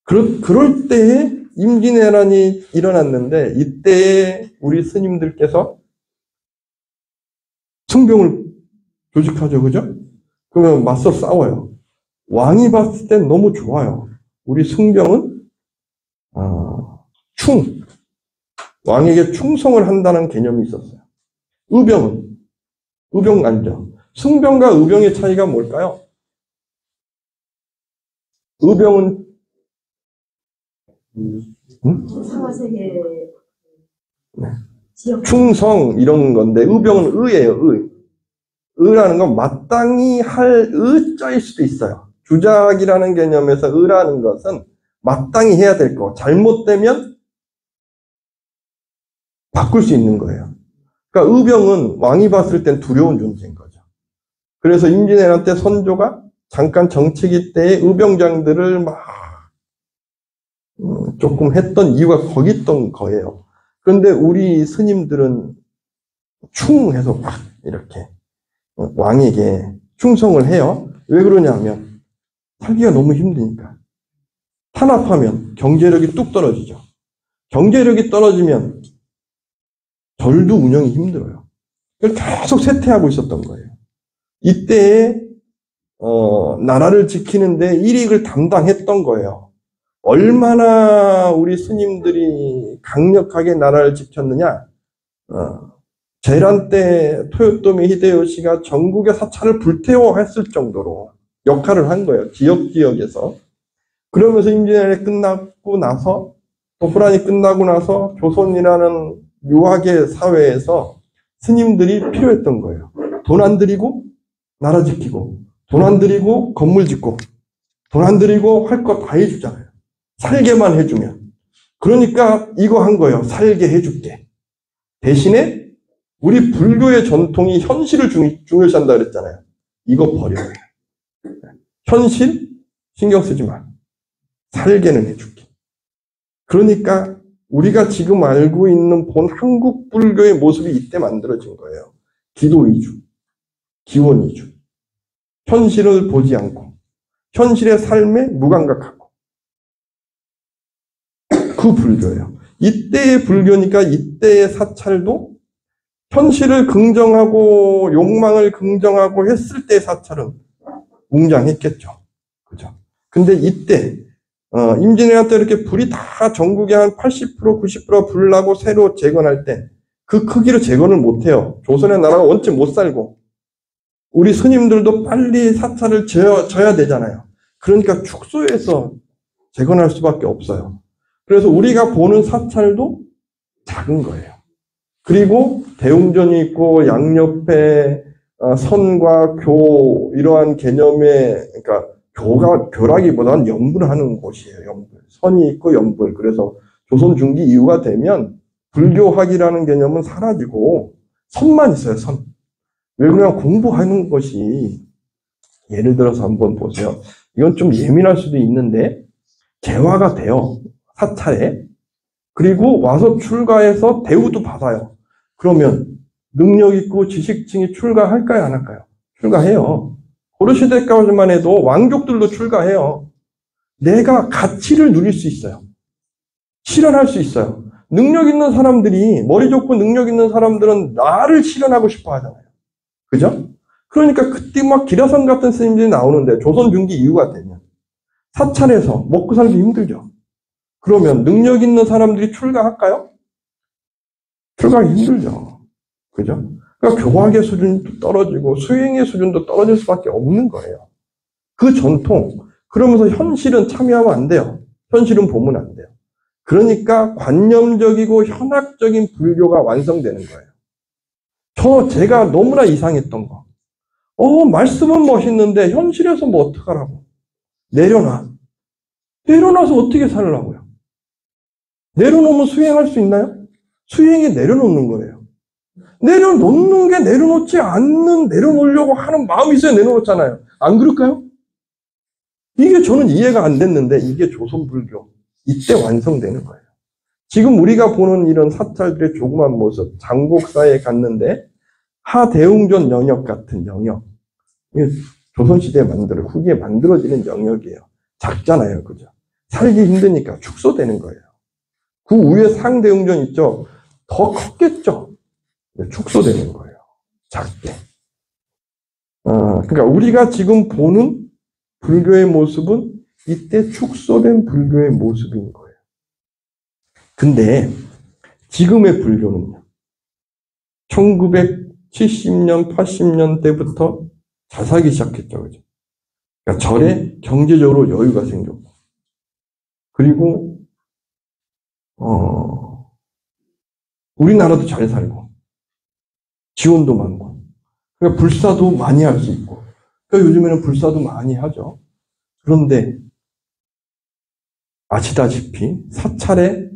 그럴 때에 임진왜란이 일어났는데 이때에 우리 스님들께서 승병을 조직하죠, 그죠? 그러면 맞서 싸워요. 왕이 봤을 땐 너무 좋아요. 우리 승병은 왕에게 충성을 한다는 개념이 있었어요. 의병 알죠? 승병과 의병의 차이가 뭘까요? 의병은 상하세계 충성 이런 건데 의병은 의예요. 의라는 건 마땅히 할 의자일 수도 있어요. 주작이라는 개념에서 의라는 것은 마땅히 해야 될 거, 잘못되면 바꿀 수 있는 거예요. 그러니까 의병은 왕이 봤을 땐 두려운 존재인 거죠. 그래서 임진왜란 때 선조가 잠깐 정치기 때에 의병장들을 막 조금 했던 이유가 거기 있던 거예요. 그런데 우리 스님들은 충해서 막 이렇게 왕에게 충성을 해요. 왜 그러냐면 살기가 너무 힘드니까. 탄압하면 경제력이 뚝 떨어지죠. 경제력이 떨어지면 절도 운영이 힘들어요. 그걸 계속 쇠퇴하고 있었던 거예요. 이때에 나라를 지키는데 일익을 담당했던 거예요. 얼마나 우리 스님들이 강력하게 나라를 지켰느냐. 제란 때 토요토미 히데요시가 전국의 사찰을 불태워 했을 정도로 역할을 한 거예요. 지역에서. 그러면서 임진왜란이 끝나고 나서, 또 호란이 끝나고 나서 조선이라는 유학의 사회에서 스님들이 필요했던 거예요. 돈 안 들이고 나라 지키고, 돈 안 들이고 건물 짓고, 돈 안 들이고 할 거 다 해주잖아요. 살게만 해주면. 그러니까 이거 한 거예요. 살게 해줄게. 대신에 우리 불교의 전통이 현실을 중요시한다 그랬잖아요. 이거 버려요. 현실 신경 쓰지 마. 살게는 해줄게. 그러니까 우리가 지금 알고 있는 본 한국 불교의 모습이 이때 만들어진 거예요. 기도 위주, 기원 위주. 현실을 보지 않고 현실의 삶에 무감각하고. 그 불교예요. 이때의 불교니까 이때의 사찰도 현실을 긍정하고 욕망을 긍정하고 했을 때의 사찰은 웅장했겠죠. 그죠? 근데 이때 임진왜란 때 이렇게 불이 다 전국에 한 80%, 90% 불나고 새로 재건할 때 그 크기로 재건을 못해요. 조선의 나라가 원체 못 살고 우리 스님들도 빨리 사찰을 져야 되잖아요. 그러니까 축소해서 재건할 수밖에 없어요. 그래서 우리가 보는 사찰도 작은 거예요. 그리고 대웅전이 있고 양옆에 선과 교 이러한 개념의 그러니까 교라기보다는 연불하는 곳이에요. 연불. 선이 있고 연불. 그래서 조선 중기 이후가 되면 불교학이라는 개념은 사라지고 선만 있어요. 선. 왜 그러냐 공부하는 것이 예를 들어서 한번 보세요. 이건 좀 예민할 수도 있는데, 재화가 돼요. 사찰에. 그리고 와서 출가해서 대우도 받아요. 그러면 능력 있고 지식층이 출가할까요? 안 할까요? 출가해요. 고려시대까지만 해도 왕족들도 출가해요. 내가 가치를 누릴 수 있어요. 실현할 수 있어요. 능력 있는 사람들이, 머리 좋고 능력 있는 사람들은 나를 실현하고 싶어 하잖아요. 그죠? 그러니까 그때 막 기라성 같은 스님들이 나오는데, 조선 중기 이후가 되면 사찰에서 먹고 살기 힘들죠. 그러면 능력 있는 사람들이 출가할까요? 출가하기 힘들죠. 그죠? 그러니까 교학의 수준도 떨어지고 수행의 수준도 떨어질 수밖에 없는 거예요. 그 전통. 그러면서 현실은 참여하면 안 돼요. 현실은 보면 안 돼요. 그러니까 관념적이고 현학적인 불교가 완성되는 거예요. 제가 너무나 이상했던 거. 말씀은 멋있는데 현실에서 뭐 어떡하라고. 내려놔. 내려놔서 어떻게 살라고요? 내려놓으면 수행할 수 있나요? 수행에 내려놓는 거예요. 내려놓는 게 내려놓지 않는, 내려놓으려고 하는 마음이 있어야 내려놓잖아요. 안 그럴까요? 이게 저는 이해가 안 됐는데, 이게 조선불교. 이때 완성되는 거예요. 지금 우리가 보는 이런 사찰들의 조그만 모습, 장곡사에 갔는데, 하대웅전 영역 같은 영역. 조선시대에 후기에 만들어지는 영역이에요. 작잖아요. 그죠? 살기 힘드니까 축소되는 거예요. 그 위에 상대웅전 있죠? 더 컸겠죠? 축소되는 거예요. 작게. 그러니까 우리가 지금 보는 불교의 모습은 이때 축소된 불교의 모습인 거예요. 근데 지금의 불교는요. 1970년, 80년 때부터 잘 살기 시작했죠. 그죠? 그러니까 절에 경제적으로 여유가 생겼고, 그리고 우리나라도 잘 살고, 지원도 많고, 그러니까 불사도 많이 할 수 있고, 그러니까 요즘에는 불사도 많이 하죠. 그런데 아시다시피 사찰에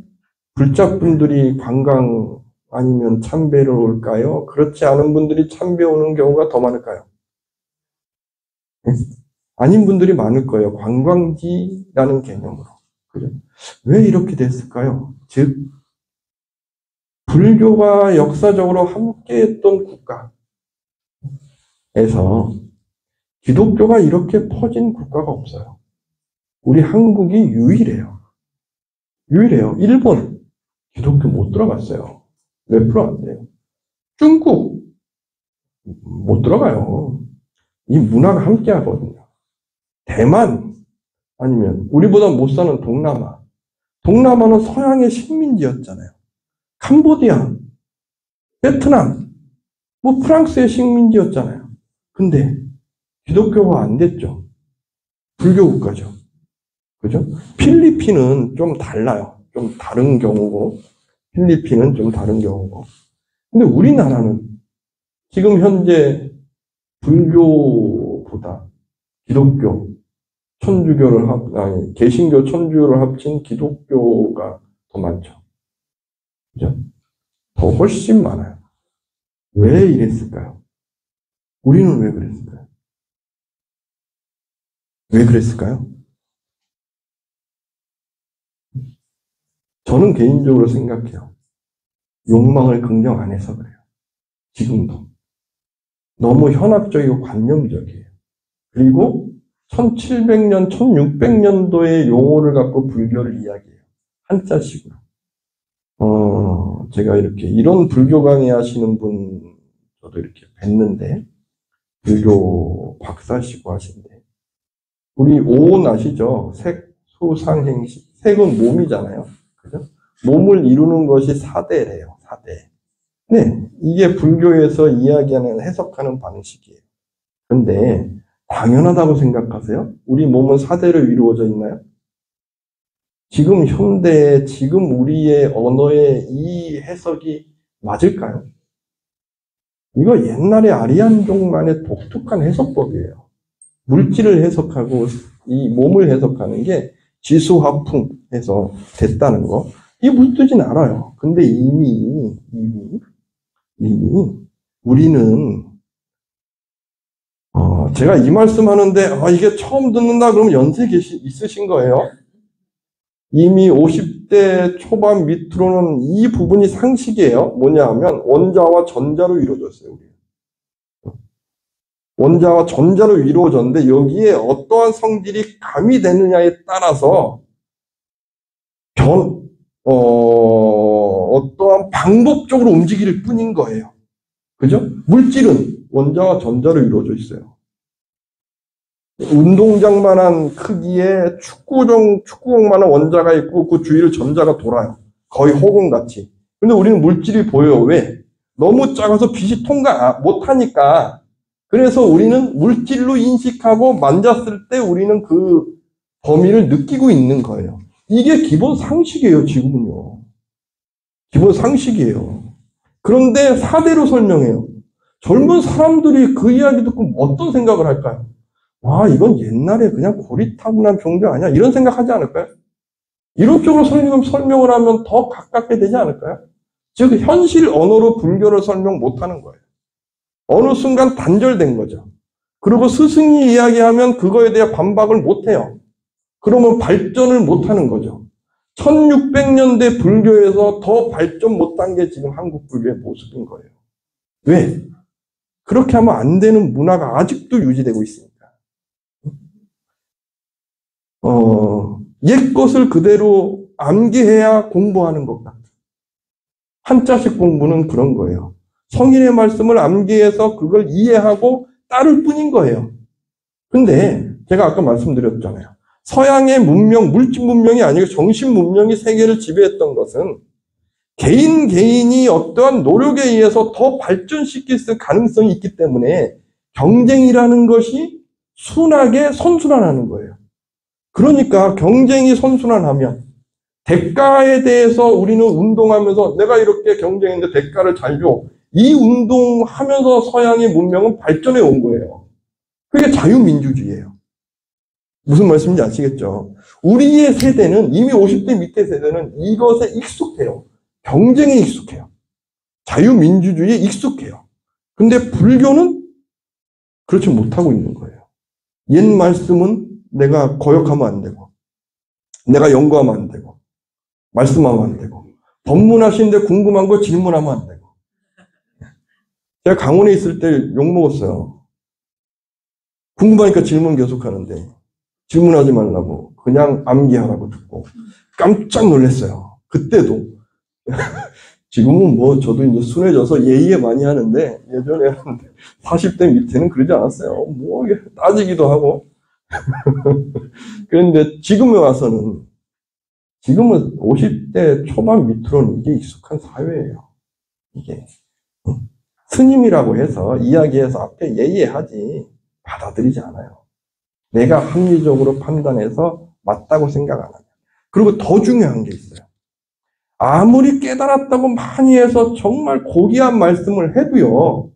불자분들이 관광 아니면 참배를 올까요? 그렇지 않은 분들이 참배 오는 경우가 더 많을까요? 아닌 분들이 많을 거예요. 관광지라는 개념으로. 그죠? 왜 이렇게 됐을까요? 즉, 불교가 역사적으로 함께했던 국가에서 기독교가 이렇게 퍼진 국가가 없어요. 우리 한국이 유일해요. 유일해요. 일본, 기독교 못 들어갔어요. 몇 프로 안 돼요. 중국, 못 들어가요. 이 문화가 함께 하거든요. 대만, 아니면 우리보다 못 사는 동남아. 동남아는 서양의 식민지였잖아요. 캄보디아, 베트남, 프랑스의 식민지였잖아요. 근데 기독교가 안 됐죠. 불교 국가죠. 그죠? 필리핀은 좀 달라요. 좀 다른 경우고, 필리핀은 좀 다른 경우고. 근데 우리나라는 지금 현재 불교보다 기독교, 개신교, 천주교를 합친 기독교가 더 많죠. 그죠? 더 훨씬 많아요. 왜 이랬을까요? 우리는 왜 그랬을까요? 왜 그랬을까요? 저는 개인적으로 생각해요. 욕망을 긍정 안 해서 그래요. 지금도. 너무 현학적이고 관념적이에요. 그리고 1700년, 1600년도의 용어를 갖고 불교를 이야기해요. 한자식으로. 제가 이런 불교 강의 하시는 분, 저도 이렇게 뵀는데, 불교 박사시고 하신데, 우리 오온 아시죠? 색, 수, 상, 행식. 색은 몸이잖아요. 그죠? 몸을 이루는 것이 사대래요. 사대. 네, 이게 불교에서 이야기하는, 해석하는 방식이에요. 근데 당연하다고 생각하세요? 우리 몸은 사대로 이루어져 있나요? 지금 현대에, 지금 우리의 언어의 이 해석이 맞을까요? 이거 옛날에 아리안족만의 독특한 해석법이에요. 물질을 해석하고 이 몸을 해석하는 게 지수화풍해서 됐다는 거. 이게 무슨 뜻인지 알아요. 근데 이미 우리는 제가 이 말씀 하는데, 이게 처음 듣는다 그러면 연세 있으신 거예요? 이미 50대 초반 밑으로는 이 부분이 상식이에요. 뭐냐 하면, 원자와 전자로 이루어졌어요, 우리. 원자와 전자로 이루어졌는데, 여기에 어떠한 성질이 가미되느냐에 따라서, 어떠한 방법적으로 움직일 뿐인 거예요. 그죠? 물질은 원자와 전자로 이루어져 있어요. 운동장만한 크기의 축구공만한 원자가 있고 그 주위를 전자가 돌아요. 거의 허공같이. 근데 우리는 물질이 보여요. 왜? 너무 작아서 빛이 통과 못하니까. 그래서 우리는 물질로 인식하고 만졌을 때 우리는 그 범위를 느끼고 있는 거예요. 이게 기본 상식이에요, 지금은요. 기본 상식이에요. 그런데 사대로 설명해요. 젊은 사람들이 그 이야기 듣고 어떤 생각을 할까요? 와, 이건 옛날에 그냥 고리타분한 종교 아니야? 이런 생각하지 않을까요? 이런 쪽으로 설명을 하면 더 가깝게 되지 않을까요? 즉, 현실 언어로 불교를 설명 못하는 거예요. 어느 순간 단절된 거죠. 그리고 스승이 이야기하면 그거에 대해 반박을 못해요. 그러면 발전을 못하는 거죠. 1600년대 불교에서 더 발전 못한 게 지금 한국 불교의 모습인 거예요. 왜? 그렇게 하면 안 되는 문화가 아직도 유지되고 있습니다. 옛 것을 그대로 암기해야 공부하는 것 같아요. 한자식 공부는 그런 거예요. 성인의 말씀을 암기해서 그걸 이해하고 따를 뿐인 거예요. 근데 제가 아까 말씀드렸잖아요. 서양의 문명, 물질 문명이 아니고 정신 문명이 세계를 지배했던 것은 개인이 어떠한 노력에 의해서 더 발전시킬 가능성이 있기 때문에 경쟁이라는 것이 순하게 선순환하는 거예요. 그러니까 경쟁이 선순환하면 대가에 대해서 우리는 운동하면서 내가 이렇게 경쟁했는데 대가를 잘 줘. 이 운동하면서 서양의 문명은 발전해 온 거예요. 그게 자유민주주의예요. 무슨 말씀인지 아시겠죠? 우리의 세대는 이미 50대 밑에 세대는 이것에 익숙해요. 경쟁에 익숙해요. 자유민주주의에 익숙해요. 근데 불교는 그렇지 못하고 있는 거예요. 옛 말씀은 내가 거역하면 안 되고, 내가 연구하면 안 되고, 말씀하면 안 되고, 법문하시는데 궁금한 거 질문하면 안 되고. 제가 강원에 있을 때 욕먹었어요. 궁금하니까 질문 계속 하는데, 질문하지 말라고, 그냥 암기하라고 듣고, 깜짝 놀랐어요. 그때도. 지금은 뭐 저도 이제 순해져서 예의에 많이 하는데, 예전에는 40대 밑에는 그러지 않았어요. 뭐 따지기도 하고. 그런데 지금에 와서는, 지금은 50대 초반 밑으로는 이게 익숙한 사회예요. 이게. 스님이라고 해서 이야기해서 앞에 예의하지 받아들이지 않아요. 내가 합리적으로 판단해서 맞다고 생각 안 하냐. 그리고 더 중요한 게 있어요. 아무리 깨달았다고 많이 해서 정말 고귀한 말씀을 해도요,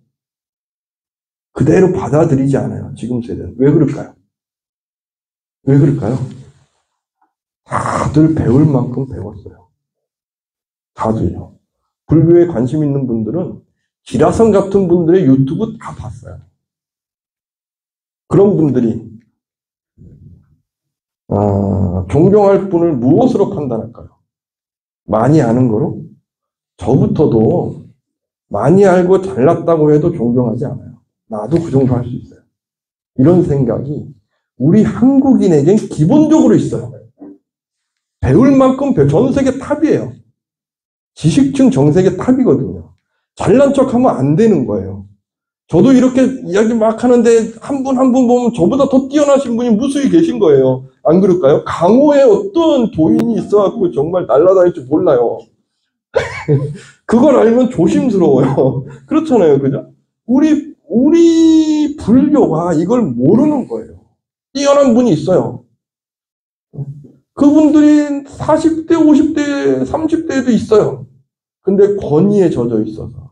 그대로 받아들이지 않아요. 지금 세대는. 왜 그럴까요? 왜 그럴까요? 다들 배울 만큼 배웠어요. 다들요. 불교에 관심 있는 분들은 기라성 같은 분들의 유튜브 다 봤어요. 그런 분들이 존경할 분을 무엇으로 판단할까요? 많이 아는 거로? 저부터도 많이 알고 잘났다고 해도 존경하지 않아요. 나도 그 정도 할 수 있어요. 이런 생각이 우리 한국인에겐 기본적으로 있어요. 배울 만큼 전 세계 탑이에요. 지식층 전 세계 탑이거든요. 잘난 척하면 안 되는 거예요. 저도 이렇게 이야기 막 하는데 한 분 한 분 보면 저보다 더 뛰어나신 분이 무수히 계신 거예요. 안 그럴까요? 강호에 어떤 도인이 있어갖고 정말 날아다닐 줄 몰라요. 그걸 알면 조심스러워요. 그렇잖아요. 그죠? 우리 불교가 이걸 모르는 거예요. 뛰어난 분이 있어요. 그분들이 40대, 50대, 30대에도 있어요. 근데 권위에 젖어 있어서.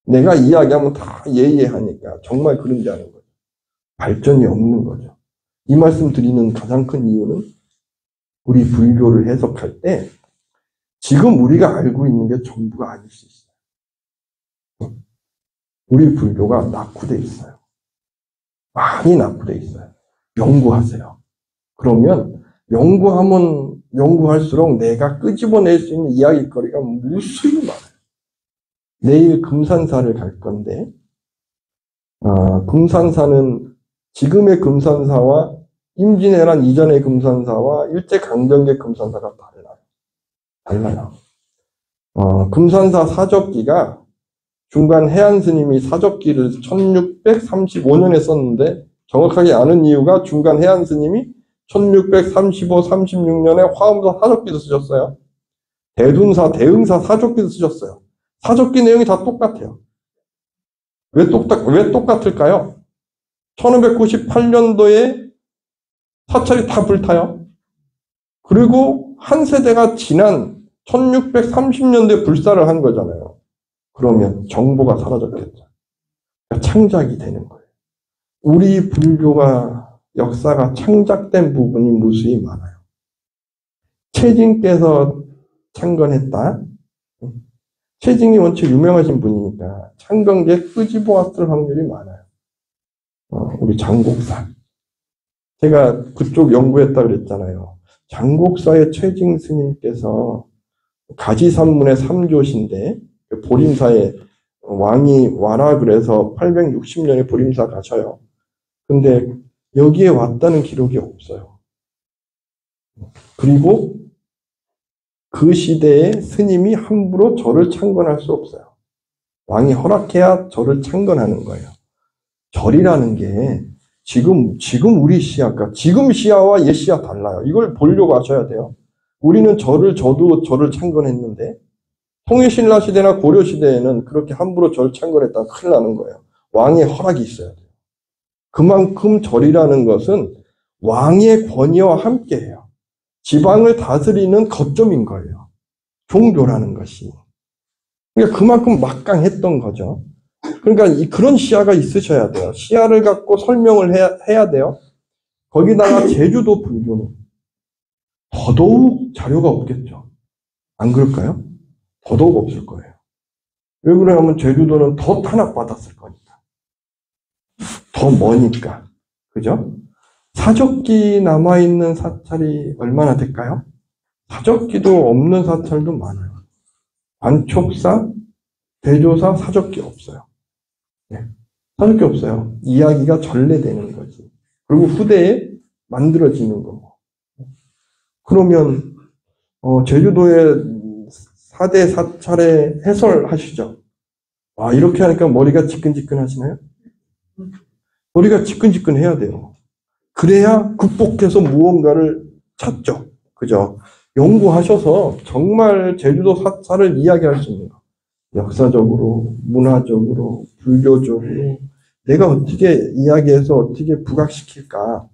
내가 이야기하면 다 예의하니까 정말 그런지 아는 거죠. 발전이 없는 거죠. 이 말씀 드리는 가장 큰 이유는 우리 불교를 해석할 때 지금 우리가 알고 있는 게 전부가 아닐 수 있어요. 우리 불교가 낙후되어 있어요. 많이 납부되어 있어요. 연구하세요. 그러면 연구하면 연구할수록 내가 끄집어낼 수 있는 이야기거리가 무수히 많아요. 내일 금산사를 갈 건데, 금산사는 지금의 금산사와 임진왜란 이전의 금산사와 일제강점기 금산사가 달라요. 금산사 사적기가 중간 해안스님이 사적기를 1635년에 썼는데 정확하게 아는 이유가 중간 해안스님이 1635, 36년에 화엄사 사적기도 쓰셨어요. 대둔사, 대응사 사적기도 쓰셨어요. 사적기 내용이 다 똑같아요. 왜 똑같을까요? 1598년도에 사찰이 다 불타요. 그리고 한 세대가 지난 1630년대에 불사를 한 거잖아요. 그러면 정보가 사라졌겠죠. 그러니까 창작이 되는 거예요. 우리 불교가 역사가 창작된 부분이 무수히 많아요. 최진께서 창건했다. 최진이 원체 유명하신 분이니까 창건기에 끄집어왔을 확률이 많아요. 우리 장곡산. 제가 그쪽 연구했다 그랬잖아요. 장곡사의 최진 스님께서 가지산문의 3조신데 보림사에 왕이 와라 그래서 860년에 보림사 가셔요. 근데 여기에 왔다는 기록이 없어요. 그리고 그 시대에 스님이 함부로 절을 창건할 수 없어요. 왕이 허락해야 절을 창건하는 거예요. 절이라는 게 지금 우리 시야가 지금 시야와 옛 시야 달라요. 이걸 보려고 하셔야 돼요. 우리는 저도 절을 창건했는데 통일신라 시대나 고려 시대에는 그렇게 함부로 절 창건했다가 큰일 나는 거예요. 왕의 허락이 있어야 돼요. 그만큼 절이라는 것은 왕의 권위와 함께해요. 지방을 다스리는 거점인 거예요. 종교라는 것이. 그러니까 그만큼 막강했던 거죠. 그러니까 그런 시야가 있으셔야 돼요. 시야를 갖고 설명을 해야 돼요. 거기다가 제주도 불교는 더더욱 자료가 없겠죠. 안 그럴까요? 더더욱 없을 거예요. 왜 그러냐면 제주도는 더 탄압받았을 거니까. 더 머니까. 그죠? 사적기 남아있는 사찰이 얼마나 될까요? 사적기도 없는 사찰도 많아요. 관촉사, 대조사, 사적기 없어요. 네. 사적기 없어요. 이야기가 전래되는 거지. 그리고 후대에 만들어지는 거고. 그러면 제주도의 4대 사찰의 해설하시죠. 와, 이렇게 하니까 머리가 지끈지끈하시나요? 머리가 지끈지끈해야 돼요. 그래야 극복해서 무언가를 찾죠. 그죠? 연구하셔서 정말 제주도 사찰을 이야기할 수 있는 거. 역사적으로, 문화적으로, 불교적으로 내가 어떻게 이야기해서 어떻게 부각시킬까.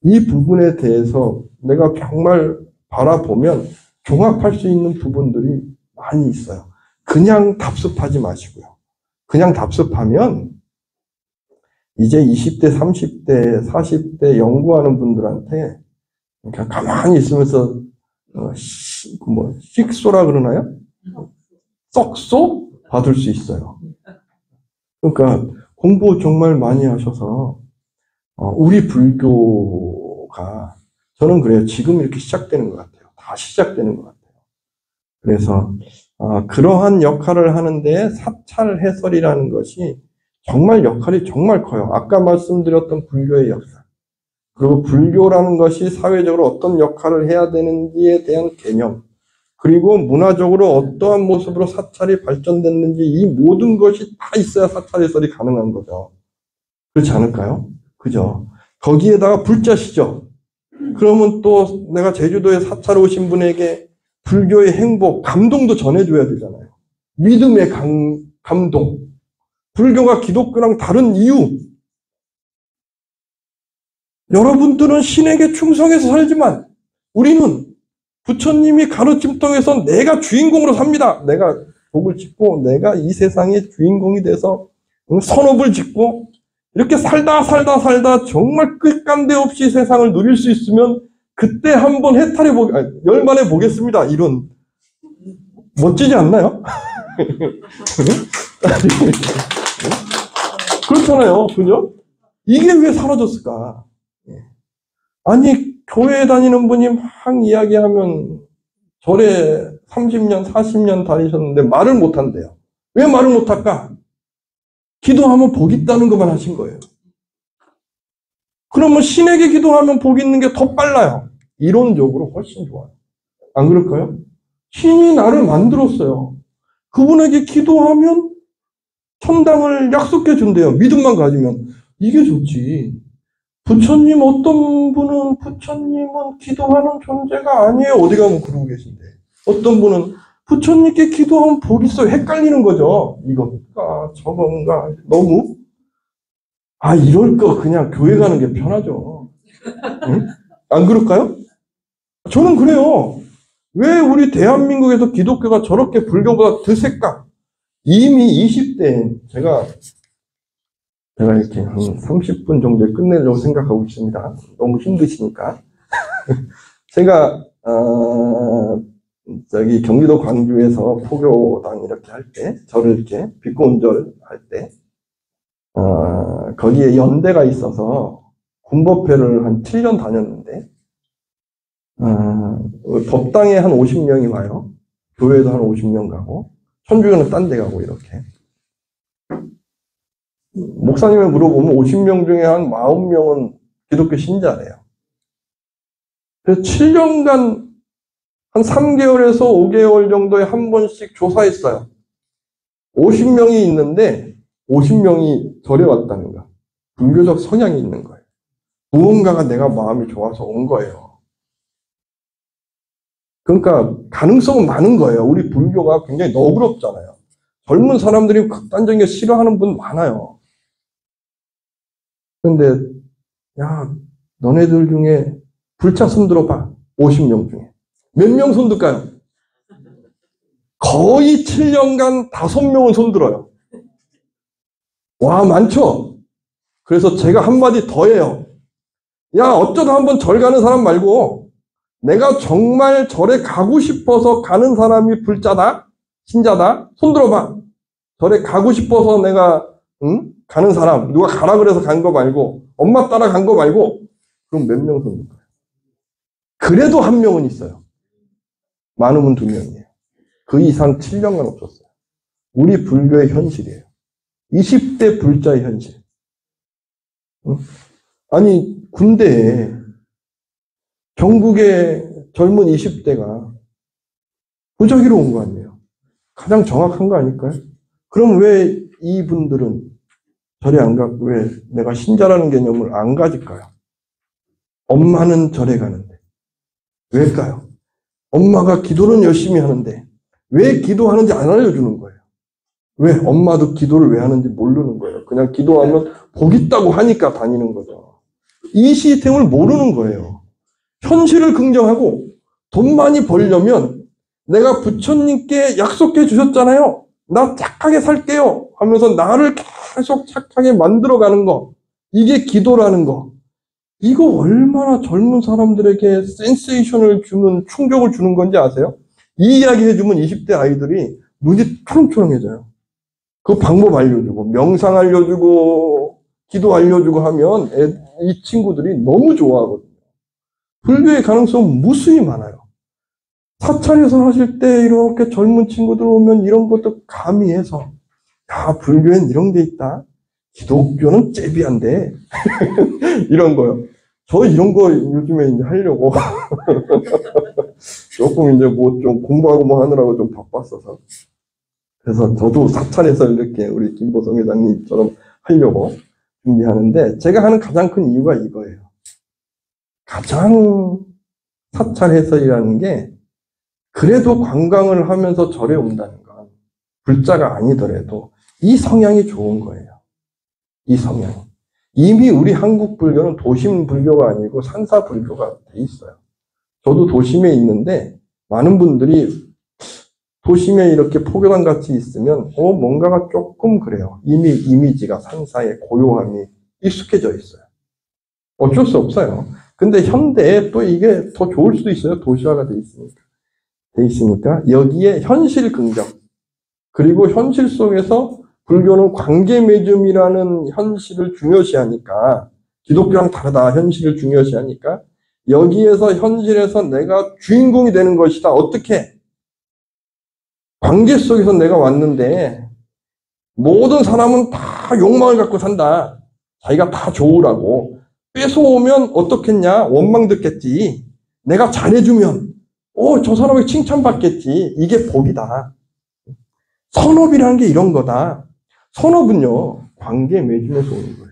이 부분에 대해서 내가 정말 바라보면 종합할 수 있는 부분들이 많이 있어요. 그냥 답습하지 마시고요. 그냥 답습하면 이제 20대, 30대, 40대 연구하는 분들한테 그냥 가만히 있으면서 식소라 그러나요? 썩소 받을 수 있어요. 그러니까 공부 정말 많이 하셔서 우리 불교가 저는 그래요. 지금 이렇게 시작되는 것 같아요. 다 시작되는 것 같아요. 그래서 그러한 역할을 하는데 사찰 해설이라는 것이 정말 역할이 정말 커요. 아까 말씀드렸던 불교의 역사. 그리고 불교라는 것이 사회적으로 어떤 역할을 해야 되는지에 대한 개념. 그리고 문화적으로 어떠한 모습으로 사찰이 발전됐는지 이 모든 것이 다 있어야 사찰 해설이 가능한 거죠. 그렇지 않을까요? 그죠? 거기에다가 불자시죠? 그러면 또 내가 제주도에 사찰 오신 분에게 불교의 행복, 감동도 전해줘야 되잖아요. 믿음의 감동. 불교가 기독교랑 다른 이유. 여러분들은 신에게 충성해서 살지만 우리는 부처님이 가르침통에서 내가 주인공으로 삽니다. 내가 복을 짓고 내가 이 세상의 주인공이 돼서 선업을 짓고 이렇게 살다 정말 끝간데 없이 세상을 누릴 수 있으면 그때 한번 열반해 보겠습니다. 이런 멋지지 않나요? 그렇잖아요. 그죠? 이게 왜 사라졌을까? 아니, 교회 다니는 분이 막 이야기하면 절에 30년, 40년 다니셨는데 말을 못한대요. 왜 말을 못할까? 기도하면 복 있다는 것만 하신 거예요. 그러면 신에게 기도하면 복 있는 게 더 빨라요. 이론적으로 훨씬 좋아요. 안 그럴까요? 신이 나를 만들었어요. 그분에게 기도하면 천당을 약속해 준대요. 믿음만 가지면. 이게 좋지. 부처님, 어떤 분은 부처님은 기도하는 존재가 아니에요. 어디 가면 그러고 계신데. 어떤 분은 부처님께 기도하면 복 있어요. 헷갈리는 거죠. 이건가 저건가 너무. 이럴 거 그냥 교회 가는 게 편하죠. 응? 안 그럴까요? 저는 그래요. 왜 우리 대한민국에서 기독교가 저렇게 불교보다 드셀까? 이미 20대엔 제가 이렇게 한 30분 정도에 끝내려고 생각하고 있습니다. 너무 힘드시니까. 제가, 경기도 광주에서 포교당 이렇게 할 때, 저를 이렇게 비꼬운절 할 때, 거기에 연대가 있어서 군법회를 한 7년 다녔는데, 법당에 한 50명이 와요. 교회도 한 50명 가고, 천주교는 딴 데 가고, 이렇게. 목사님을 물어보면 50명 중에 한 40명은 기독교 신자래요. 그래서 7년간 한 3개월에서 5개월 정도에 한 번씩 조사했어요. 50명이 있는데 50명이 절에 왔다는 거. 불교적 성향이 있는 거예요. 무언가가 내가 마음이 좋아서 온 거예요. 그러니까 가능성은 많은 거예요. 우리 불교가 굉장히 너그럽잖아요. 젊은 사람들이 극단적인 게 싫어하는 분 많아요. 그런데 야, 너네들 중에 불차 손들어봐. 50명 중에. 몇 명 손들까요? 거의 7년간 5명은 손들어요. 와, 많죠? 그래서 제가 한마디 더 해요. 야, 어쩌다 한번 절 가는 사람 말고 내가 정말 절에 가고 싶어서 가는 사람이 불자다? 신자다? 손들어봐. 절에 가고 싶어서 내가 가는 사람, 누가 가라 그래서 간 거 말고 엄마 따라 간 거 말고 그럼 몇 명 손들까요? 그래도 한 명은 있어요. 많으면 2명이에요. 그 이상 7년간 없었어요. 우리 불교의 현실이에요. 20대 불자의 현실. 아니, 군대에 전국의 젊은 20대가 무작위로 온 거 아니에요. 가장 정확한 거 아닐까요? 그럼 왜 이분들은 절에 안 가고 왜 내가 신자라는 개념을 안 가질까요? 엄마는 절에 가는데 왜일까요? 엄마가 기도는 열심히 하는데 왜 기도하는지 안 알려주는 거예요. 왜? 엄마도 기도를 왜 하는지 모르는 거예요. 그냥 기도하면 복 있다고 하니까 다니는 거죠. 이 시스템을 모르는 거예요. 현실을 긍정하고 돈 많이 벌려면 내가 부처님께 약속해 주셨잖아요. 나 착하게 살게요 하면서 나를 계속 착하게 만들어가는 거. 이게 기도라는 거. 이거 얼마나 젊은 사람들에게 센세이션을 주는, 충격을 주는 건지 아세요? 이 이야기 해주면 20대 아이들이 눈이 초롱초롱해져요. 그 방법 알려주고, 명상 알려주고, 기도 알려주고 하면 이 친구들이 너무 좋아하거든요. 불교의 가능성은 무수히 많아요. 사찰에서 하실 때 이렇게 젊은 친구들 오면 이런 것도 가미해서, 야, 불교엔 이런 게 있다. 기독교는 잽이한데. 이런 거요. 저 이런 거 요즘에 이제 하려고. 조금 이제 뭐 좀 공부하고 뭐 하느라고 좀 바빴어서. 그래서 저도 사찰에서 이렇게 우리 김보성 회장님처럼 하려고 준비하는데, 제가 하는 가장 큰 이유가 이거예요. 가장 사찰해설이라는 게 그래도 관광을 하면서 절에 온다는 건 불자가 아니더라도 이 성향이 좋은 거예요. 이 성향이. 이미 우리 한국 불교는 도심 불교가 아니고 산사 불교가 돼 있어요. 저도 도심에 있는데 많은 분들이 도심에 이렇게 포교당 같이 있으면 뭔가가 조금 그래요. 이미 이미지가 산사의 고요함이 익숙해져 있어요. 어쩔 수 없어요. 근데 현대에 또 이게 더 좋을 수도 있어요. 도시화가 돼 있으니까 여기에 현실 긍정, 그리고 현실 속에서 불교는 관계 맺음이라는 현실을 중요시하니까, 기독교랑 다르다, 현실을 중요시하니까, 여기에서 현실에서 내가 주인공이 되는 것이다. 어떻게? 관계 속에서 내가 왔는데, 모든 사람은 다 욕망을 갖고 산다. 자기가 다 좋으라고. 뺏어오면 어떻겠냐? 원망 듣겠지. 내가 잘해주면, 저 사람에게 칭찬받겠지. 이게 복이다. 선업이라는 게 이런 거다. 선업은요, 관계 맺음에서 오는 거예요.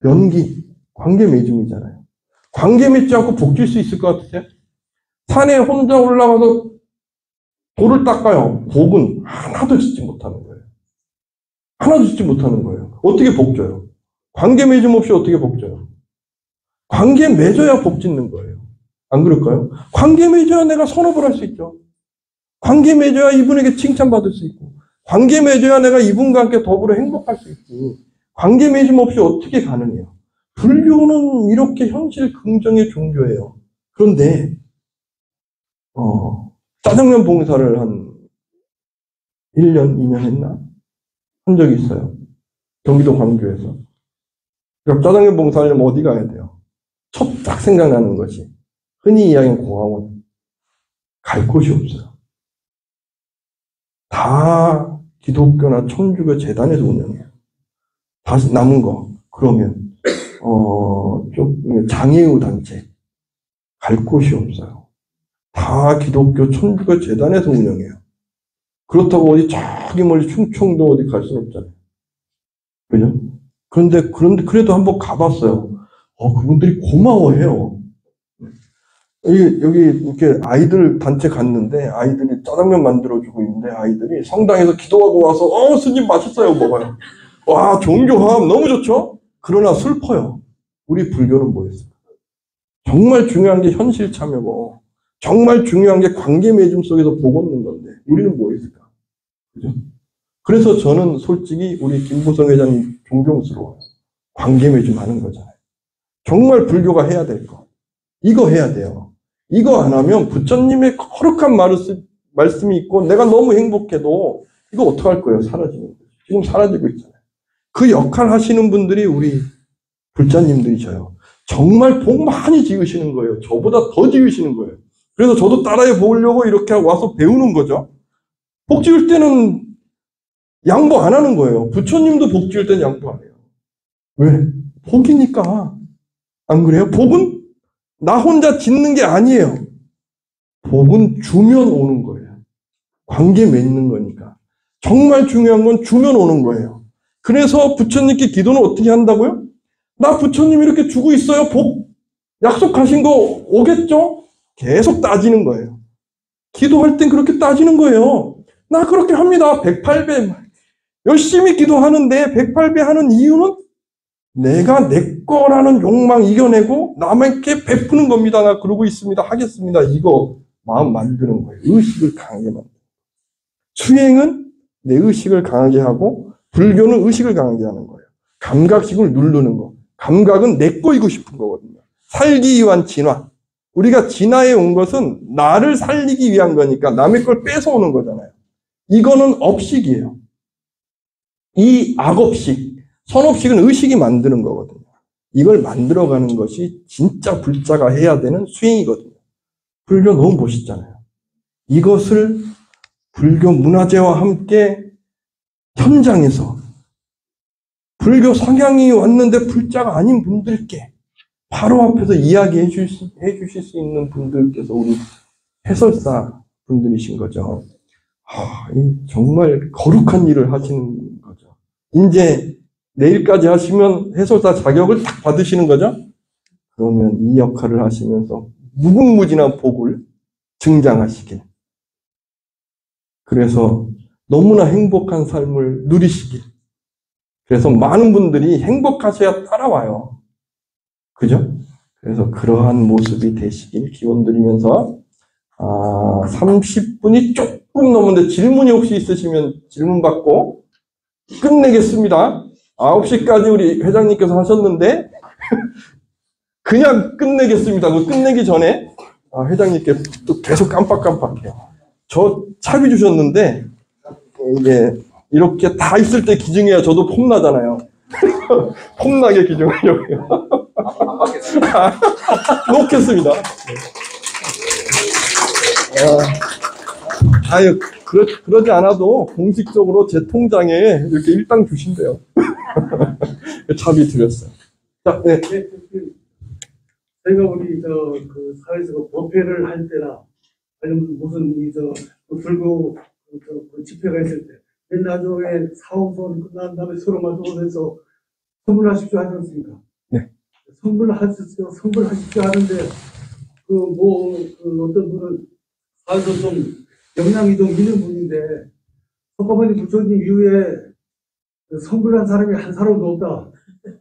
연기, 관계 맺음이잖아요. 관계 맺지 않고 복 줄 수 있을 것 같으세요? 산에 혼자 올라가서 돌을 닦아요. 복은 하나도 짓지 못하는 거예요. 하나도 짓지 못하는 거예요. 어떻게 복 줘요? 관계 맺음 없이 어떻게 복 줘요? 관계 맺어야 복 짓는 거예요. 안 그럴까요? 관계 맺어야 내가 선업을 할 수 있죠. 관계 맺어야 이분에게 칭찬받을 수 있고, 관계 맺어야 내가 이분과 함께 더불어 행복할 수 있지. 관계 맺음 없이 어떻게 가능해요? 불교는 이렇게 현실 긍정의 종교예요. 그런데 짜장면 봉사를 한 1년, 2년 했나? 한 적이 있어요. 경기도 광주에서. 그러니까 짜장면 봉사하려면 어디 가야 돼요? 첫 딱 생각나는 것이 흔히 이야기하는 고아원. 갈 곳이 없어요. 다 기독교나 천주교 재단에서 운영해요. 다시 남은 거 그러면 좀 장애우 단체 갈 곳이 없어요. 다 기독교 천주교 재단에서 운영해요. 그렇다고 어디 저기 멀리 충청도 어디 갈 수는 없잖아요. 그죠? 그런데 그래도 한번 가봤어요. 그분들이 고마워해요. 여기 이렇게 아이들 단체 갔는데 아이들이 짜장면 만들어주고 있는데 아이들이 성당에서 기도하고 와서 스님 맛있어요 먹어요. 와, 종교화합 너무 좋죠? 그러나 슬퍼요. 우리 불교는 뭐였을까? 정말 중요한 게 현실 참여고 정말 중요한 게 관계 맺음 속에서 복 얻는 건데 우리는 뭐였을까? 그죠? 그래서 저는 솔직히 우리 김보성 회장님 존경스러워요. 관계 맺음 하는 거잖아요. 정말 불교가 해야 될 거. 이거 해야 돼요. 이거 안 하면 부처님의 거룩한 말씀이 있고 내가 너무 행복해도 이거 어떡할 거예요? 사라지는 거예요. 지금 사라지고 있잖아요. 그 역할 하시는 분들이 우리 불자님들이셔요. 정말 복 많이 지으시는 거예요. 저보다 더 지으시는 거예요. 그래서 저도 따라해 보려고 이렇게 와서 배우는 거죠. 복 지을 때는 양보 안 하는 거예요. 부처님도 복 지을 때는 양보 안 해요. 왜? 복이니까. 안 그래요? 복은 나 혼자 짓는 게 아니에요. 복은 주면 오는 거예요. 관계 맺는 거니까. 정말 중요한 건 주면 오는 거예요. 그래서 부처님께 기도는 어떻게 한다고요? 나 부처님 이렇게 주고 있어요. 복 약속하신 거 오겠죠? 계속 따지는 거예요. 기도할 땐 그렇게 따지는 거예요. 나 그렇게 합니다. 108배. 열심히 기도하는데 108배 하는 이유는 내가 내 거라는 욕망 이겨내고 남에게 베푸는 겁니다. 나 그러고 있습니다. 하겠습니다. 이거 마음 만드는 거예요. 의식을 강하게 만드는 거예요. 수행은 내 의식을 강하게 하고 불교는 의식을 강하게 하는 거예요. 감각식을 누르는 거. 감각은 내 거이고 싶은 거거든요. 살기 위한 진화. 우리가 진화해 온 것은 나를 살리기 위한 거니까 남의 걸 뺏어오는 거잖아요. 이거는 업식이에요. 이 악업식, 선업식은 의식이 만드는 거거든요. 이걸 만들어가는 것이 진짜 불자가 해야 되는 수행이거든요. 불교 너무 멋있잖아요. 이것을 불교 문화재와 함께 현장에서 불교 성향이 왔는데 불자가 아닌 분들께 바로 앞에서 이야기해 주실 수 있는 분들께서 우리 해설사 분들이신 거죠. 정말 거룩한 일을 하시는 거죠. 이제 내일까지 하시면 해설사 자격을 딱 받으시는 거죠. 그러면 이 역할을 하시면서 무궁무진한 복을 증장하시길. 그래서 너무나 행복한 삶을 누리시길. 그래서 많은 분들이 행복하셔야 따라와요. 그죠? 그래서 그러한 모습이 되시길 기원드리면서 30분이 조금 넘었는데 질문이 혹시 있으시면 질문 받고 끝내겠습니다. 9시까지 우리 회장님께서 하셨는데 그냥 끝내겠습니다. 그 끝내기 전에 회장님께 또 계속 깜빡깜빡해요. 저 차비 주셨는데 이게 이렇게 다 있을 때 기증해야 저도 폼나잖아요. 폼나게 기증하려고요. 안 받겠습니다. 놓겠습니다. 아유, 그러지 않아도 공식적으로 제 통장에 이렇게 일당 주신대요. 차비 드렸어요. 자, 네. 저희가 우리 그 사회에서 법회를 할 때나 아니면 무슨 불교 그 집회가 있을 때 맨 나중에 사후선 끝난 다음에 서로 마주보면서 선물하십시오 하지 않습니까? 네. 선물하십시오 하는데 어떤 분은 사회에서 좀 영향이 좀 있는 분인데 석가모니 부처님 이후에 선물한 사람이 한 사람도 없다.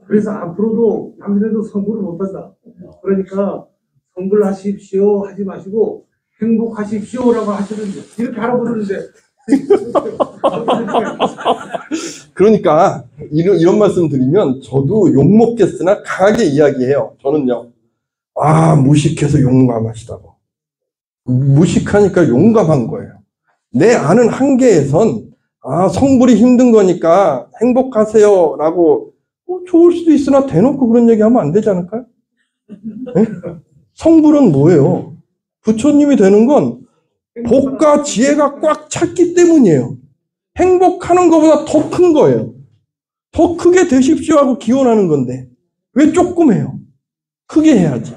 그래서 앞으로도 당신에도 선물을 못한다. 그러니까 선물하십시오 하지 마시고 행복하십시오라고 하시는데 이렇게 하라고 그러는데 그러니까 이런 말씀 드리면 저도 욕먹겠으나 강하게 이야기해요. 저는요. 무식해서 용감하시다고. 무식하니까 용감한 거예요. 내 아는 한계에선 성불이 힘든 거니까 행복하세요 라고 좋을 수도 있으나 대놓고 그런 얘기 하면 안 되지 않을까요? 네? 성불은 뭐예요? 부처님이 되는 건 복과 지혜가 꽉 찼기 때문이에요. 행복하는 것보다 더 큰 거예요. 더 크게 되십시오 하고 기원하는 건데 왜 조금 해요? 크게 해야지.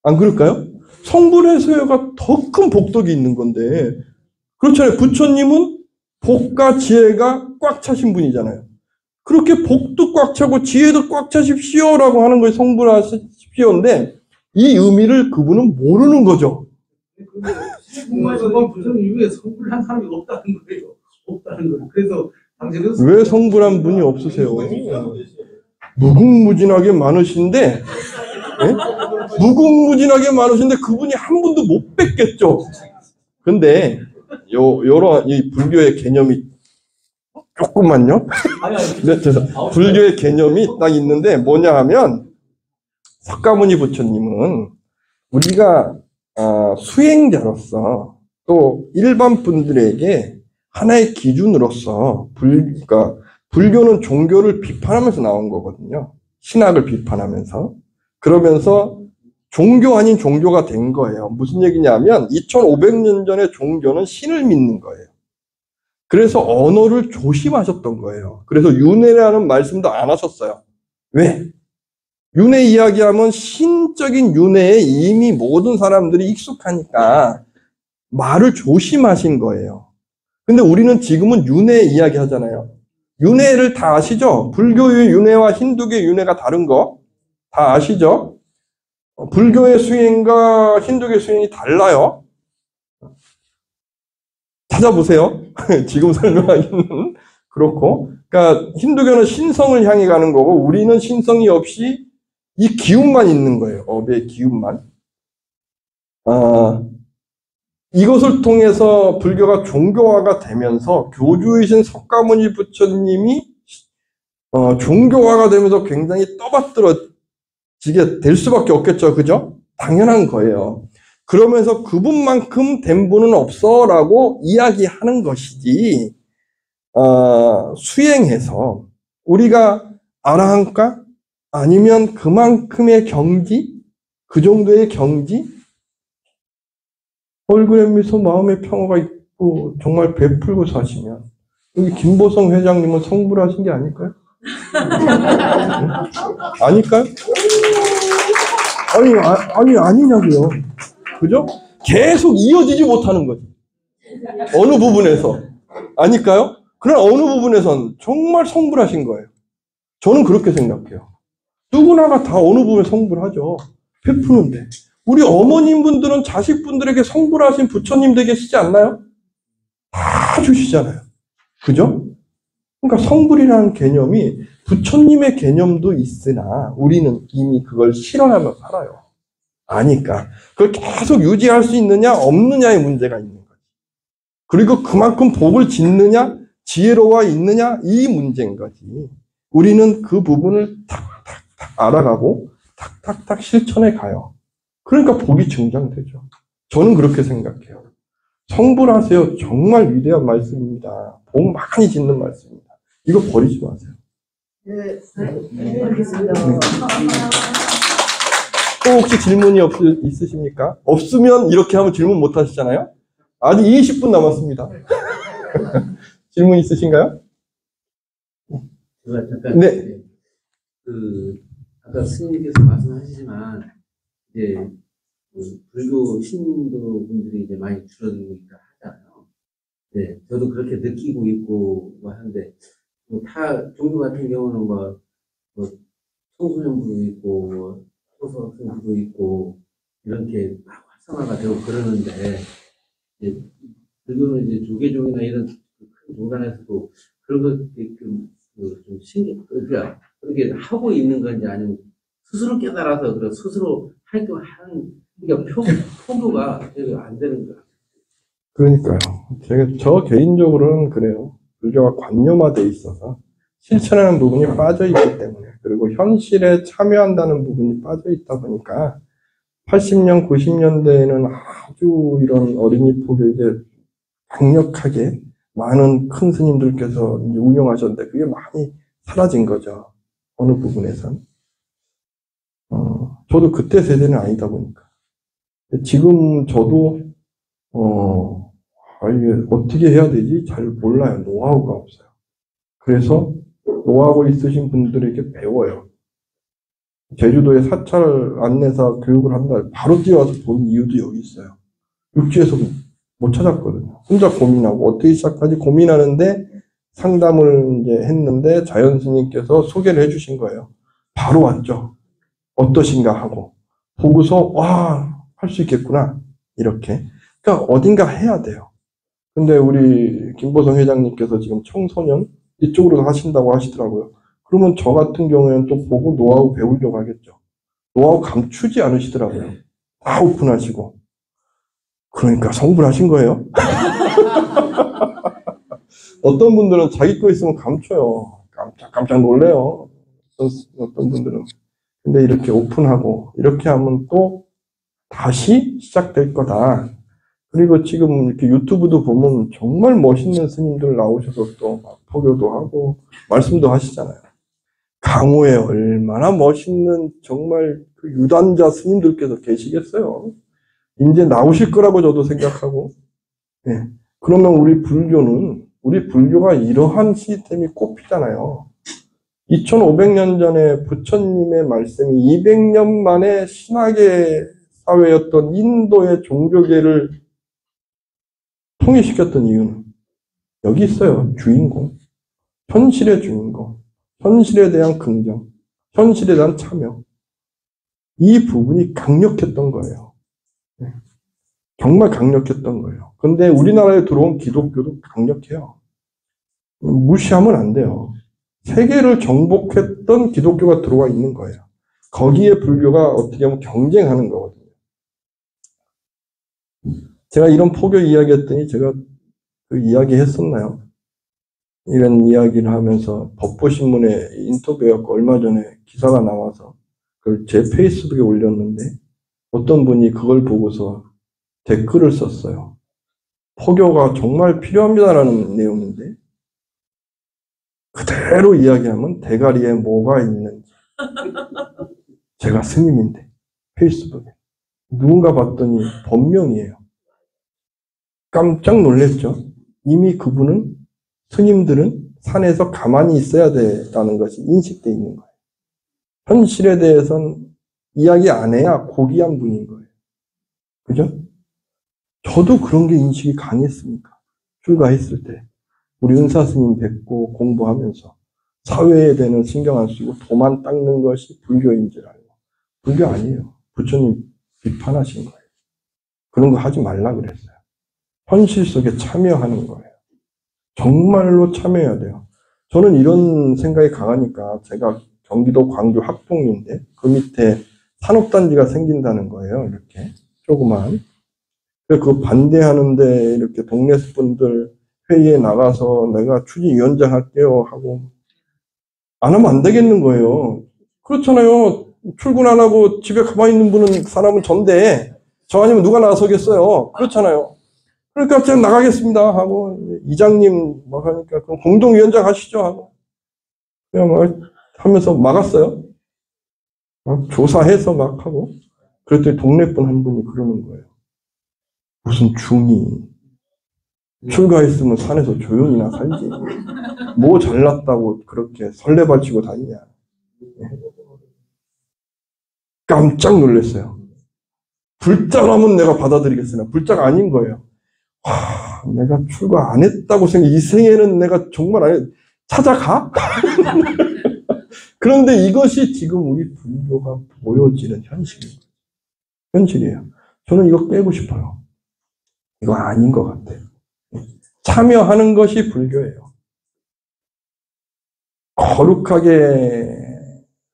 안 그럴까요? 성불해서요가 더 큰 복덕이 있는 건데 그렇잖아요. 부처님은 복과 지혜가 꽉 차신 분이잖아요. 그렇게 복도 꽉 차고 지혜도 꽉 차십시오라고 하는 거에 성불하십시오인데 이 의미를 그분은 모르는 거죠. 부처님 이후에 선물한 사람이 없다는 거예요. 없다는 거예요. 그래서 당신은 왜 성불한 분이 없으세요? 무궁무진하게 많으신데, 예? 무궁무진하게 많으신데 그분이 한 분도 못 뵙겠죠. 근데 요런 이 불교의 개념이 조금만요. 네, 죄송합니다. 불교의 개념이 딱 있는데 뭐냐 하면 석가모니 부처님은 우리가 수행자로서 또 일반 분들에게 하나의 기준으로서 그러니까 불교는 종교를 비판하면서 나온 거거든요. 신학을 비판하면서. 그러면서 종교 아닌 종교가 된 거예요. 무슨 얘기냐면 2500년 전에 종교는 신을 믿는 거예요. 그래서 언어를 조심하셨던 거예요. 그래서 윤회라는 말씀도 안 하셨어요. 왜? 윤회 이야기하면 신적인 윤회에 이미 모든 사람들이 익숙하니까 말을 조심하신 거예요. 근데 우리는 지금은 윤회 이야기 하잖아요. 윤회를 다 아시죠? 불교의 윤회와 힌두교의 윤회가 다른 거 다 아시죠? 불교의 수행과 힌두교의 수행이 달라요. 찾아보세요. 지금 설명하기는 그렇고. 그러니까 힌두교는 신성을 향해 가는 거고 우리는 신성이 없이 이 기운만 있는 거예요. 업의 기운만. 이것을 통해서 불교가 종교화가 되면서 교주이신 석가모니 부처님이 종교화가 되면서 굉장히 떠받들어지게 될 수밖에 없겠죠. 그죠? 당연한 거예요. 그러면서 그분만큼 된 분은 없어 라고 이야기하는 것이지 수행해서 우리가 아라한가? 아니면 그만큼의 경지? 그 정도의 경지? 얼굴에 미소 마음의 평화가 있고 정말 베풀고 사시면 여기 김보성 회장님은 성불하신 게 아닐까요? 아닐까요? 아니냐고요. 그죠? 계속 이어지지 못하는 거지. 어느 부분에서. 아닐까요? 그러나 어느 부분에선 정말 성불하신 거예요. 저는 그렇게 생각해요. 누구나가 다 어느 부분에 성불하죠. 베푸는데. 우리 어머님분들은 자식분들에게 성불하신 부처님 되게 계시지 않나요? 다 주시잖아요. 그죠? 그러니까 성불이라는 개념이 부처님의 개념도 있으나 우리는 이미 그걸 실현하며 살아요. 아니까. 그걸 계속 유지할 수 있느냐 없느냐의 문제가 있는 거지. 그리고 그만큼 복을 짓느냐 지혜로워 있느냐 이 문제인 거지. 우리는 그 부분을 탁탁탁 알아가고 탁탁탁 실천해 가요. 그러니까 복이 증장되죠. 저는 그렇게 생각해요. 성불하세요. 정말 위대한 말씀입니다. 복 많이 짓는 말씀입니다. 이거 버리지 마세요. 네, 알겠습니다. 또 혹시 질문이 있으십니까? 없으면 이렇게 하면 질문 못 하시잖아요? 아직 20분 남았습니다. 질문 있으신가요? 제가 잠깐 네. 아까 스님께서 말씀하시지만 이제 불교 신도 분들이 이제 많이 줄어드니까 하잖아요. 네, 저도 그렇게 느끼고 있고 하는데 타 종교 같은 경우는 뭐 청소년부도 있고 초등학생부도 있고 이렇게 막 활성화가 되고 그러는데 이제 불교는 이제 조계종이나 이런 큰 종단에서도 그런 것들이 좀 신경 그러니까 그렇게 하고 있는 건지 아니면 스스로 깨달아서 그래 스스로 할 거 하는 그러니까 표교가 되게 안 되는 거야. 그러니까요. 저 개인적으로는 그래요. 불교가 관념화돼 있어서 실천하는 부분이 빠져 있기 때문에 그리고 현실에 참여한다는 부분이 빠져 있다 보니까 80년, 90년대에는 아주 이런 어린이 포교 이제 강력하게 많은 큰 스님들께서 운영하셨는데 그게 많이 사라진 거죠. 어느 부분에선. 저도 그때 세대는 아니다 보니까. 지금 저도, 이게 어떻게 해야 되지? 잘 몰라요. 노하우가 없어요. 그래서 노하우 있으신 분들에게 배워요. 제주도에 사찰 안내사 교육을 한다. 바로 뛰어와서 본 이유도 여기 있어요. 육지에서 못 찾았거든요. 혼자 고민하고 어떻게 시작하지 고민하는데 상담을 이제 했는데 자연 스님께서 소개를 해주신 거예요. 바로 왔죠. 어떠신가 하고 보고서 와, 할 수 있겠구나 이렇게. 그러니까 어딘가 해야 돼요. 근데 우리 김보성 회장님께서 지금 청소년 이쪽으로 하신다고 하시더라고요. 그러면 저 같은 경우에는 또 보고 노하우 배우려고 하겠죠. 노하우 감추지 않으시더라고요. 다 오픈하시고. 그러니까 성불하신 거예요. 어떤 분들은 자기 거 있으면 감춰요. 깜짝 놀래요. 어떤 분들은. 근데 이렇게 오픈하고 이렇게 하면 또 다시 시작될 거다. 그리고 지금 이렇게 유튜브도 보면 정말 멋있는 스님들 나오셔서 또 포교도 하고 말씀도 하시잖아요. 강호에 얼마나 멋있는 정말 그 유단자 스님들께서 계시겠어요. 이제 나오실 거라고 저도 생각하고. 네. 그러면 우리 불교가 이러한 시스템이 꼽히잖아요. 2500년 전에 부처님의 말씀이 200년 만에 신학의 사회였던 인도의 종교계를 통일시켰던 이유는 여기 있어요. 주인공. 현실의 주인공. 현실에 대한 긍정. 현실에 대한 참여. 이 부분이 강력했던 거예요. 정말 강력했던 거예요. 근데 우리나라에 들어온 기독교도 강력해요. 무시하면 안 돼요. 세계를 정복했던 기독교가 들어와 있는 거예요. 거기에 불교가 어떻게 보면 경쟁하는 거거든요. 제가 이런 포교 이야기 했더니 제가 그 이야기 했었나요? 이런 이야기를 하면서 법보신문에 인터뷰였고 얼마 전에 기사가 나와서 그걸 제 페이스북에 올렸는데 어떤 분이 그걸 보고서 댓글을 썼어요. 포교가 정말 필요합니다라는 내용인데 그대로 이야기하면 대가리에 뭐가 있는지 제가 스님인데 페이스북에 누군가 봤더니 본명이에요. 깜짝 놀랐죠. 이미 그분은 스님들은 산에서 가만히 있어야 된다는 것이 인식되어 있는 거예요. 현실에 대해서는 이야기 안 해야 고귀한 분인 거예요. 그죠? 저도 그런 게 인식이 강했으니까. 출가했을 때. 우리 은사 스님 뵙고 공부하면서 사회에 대한 신경 안 쓰고 도만 닦는 것이 불교인 줄 알고. 불교 아니에요. 부처님 비판하신 거예요. 그런 거 하지 말라 그랬어요. 현실 속에 참여하는 거예요. 정말로 참여해야 돼요. 저는 이런 생각이 강하니까 제가 경기도 광주 학동인데 그 밑에 산업단지가 생긴다는 거예요. 이렇게 조그만. 그거 반대하는데 이렇게 동네 분들 회의에 나가서 내가 추진위원장 할게요 하고 안 하면 안 되겠는 거예요. 그렇잖아요. 출근 안 하고 집에 가만히 있는 사람은 전데 저 아니면 누가 나서겠어요. 그렇잖아요. 그러니까 제가 나가겠습니다 하고 이장님 뭐 하니까 그럼 공동위원장 하시죠 하고 그냥 뭐 하면서 막았어요. 조사해서 막 하고 그랬더니 동네 분 한 분이 그러는 거예요. 무슨 중이 출가했으면 산에서 조용히나 살지 뭐 잘났다고 그렇게 설레발치고 다니냐. 깜짝 놀랐어요. 불자라면 내가 받아들이겠으나 불자가 아닌 거예요. 와, 내가 출가 안 했다고 생각해. 이 생에는 내가 정말 안 해. 찾아가? 그런데 이것이 지금 우리 불교가 보여지는 현실이에요. 현실이에요. 저는 이거 깨고 싶어요. 이거 아닌 것 같아요. 참여하는 것이 불교예요. 거룩하게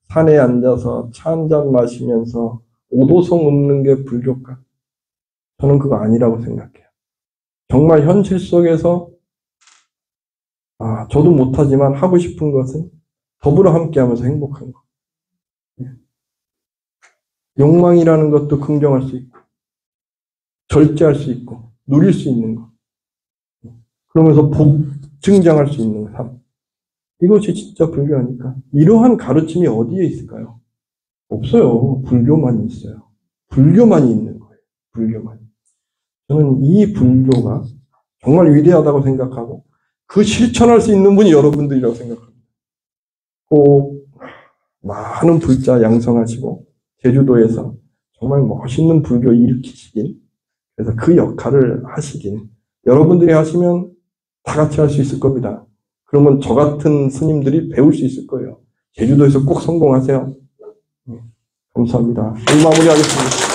산에 앉아서 차 한 잔 마시면서 오도성 읊는 게 불교가? 저는 그거 아니라고 생각해요. 정말 현실 속에서 저도 못하지만 하고 싶은 것은 더불어 함께하면서 행복한 것. 욕망이라는 것도 긍정할 수 있고 절제할 수 있고 누릴 수 있는 것. 그러면서 복 증장할 수 있는 삶. 이것이 진짜 불교 아닐까? 이러한 가르침이 어디에 있을까요? 없어요. 불교만 있어요. 불교만이 있는 거예요. 불교만. 저는 이 불교가 정말 위대하다고 생각하고 그 실천할 수 있는 분이 여러분들이라고 생각합니다. 꼭 많은 불자 양성하시고 제주도에서 정말 멋있는 불교 일으키시길, 그래서 그 역할을 하시길, 여러분들이 하시면 다 같이 할 수 있을 겁니다. 그러면 저 같은 스님들이 배울 수 있을 거예요. 제주도에서 꼭 성공하세요. 감사합니다. 마무리하겠습니다.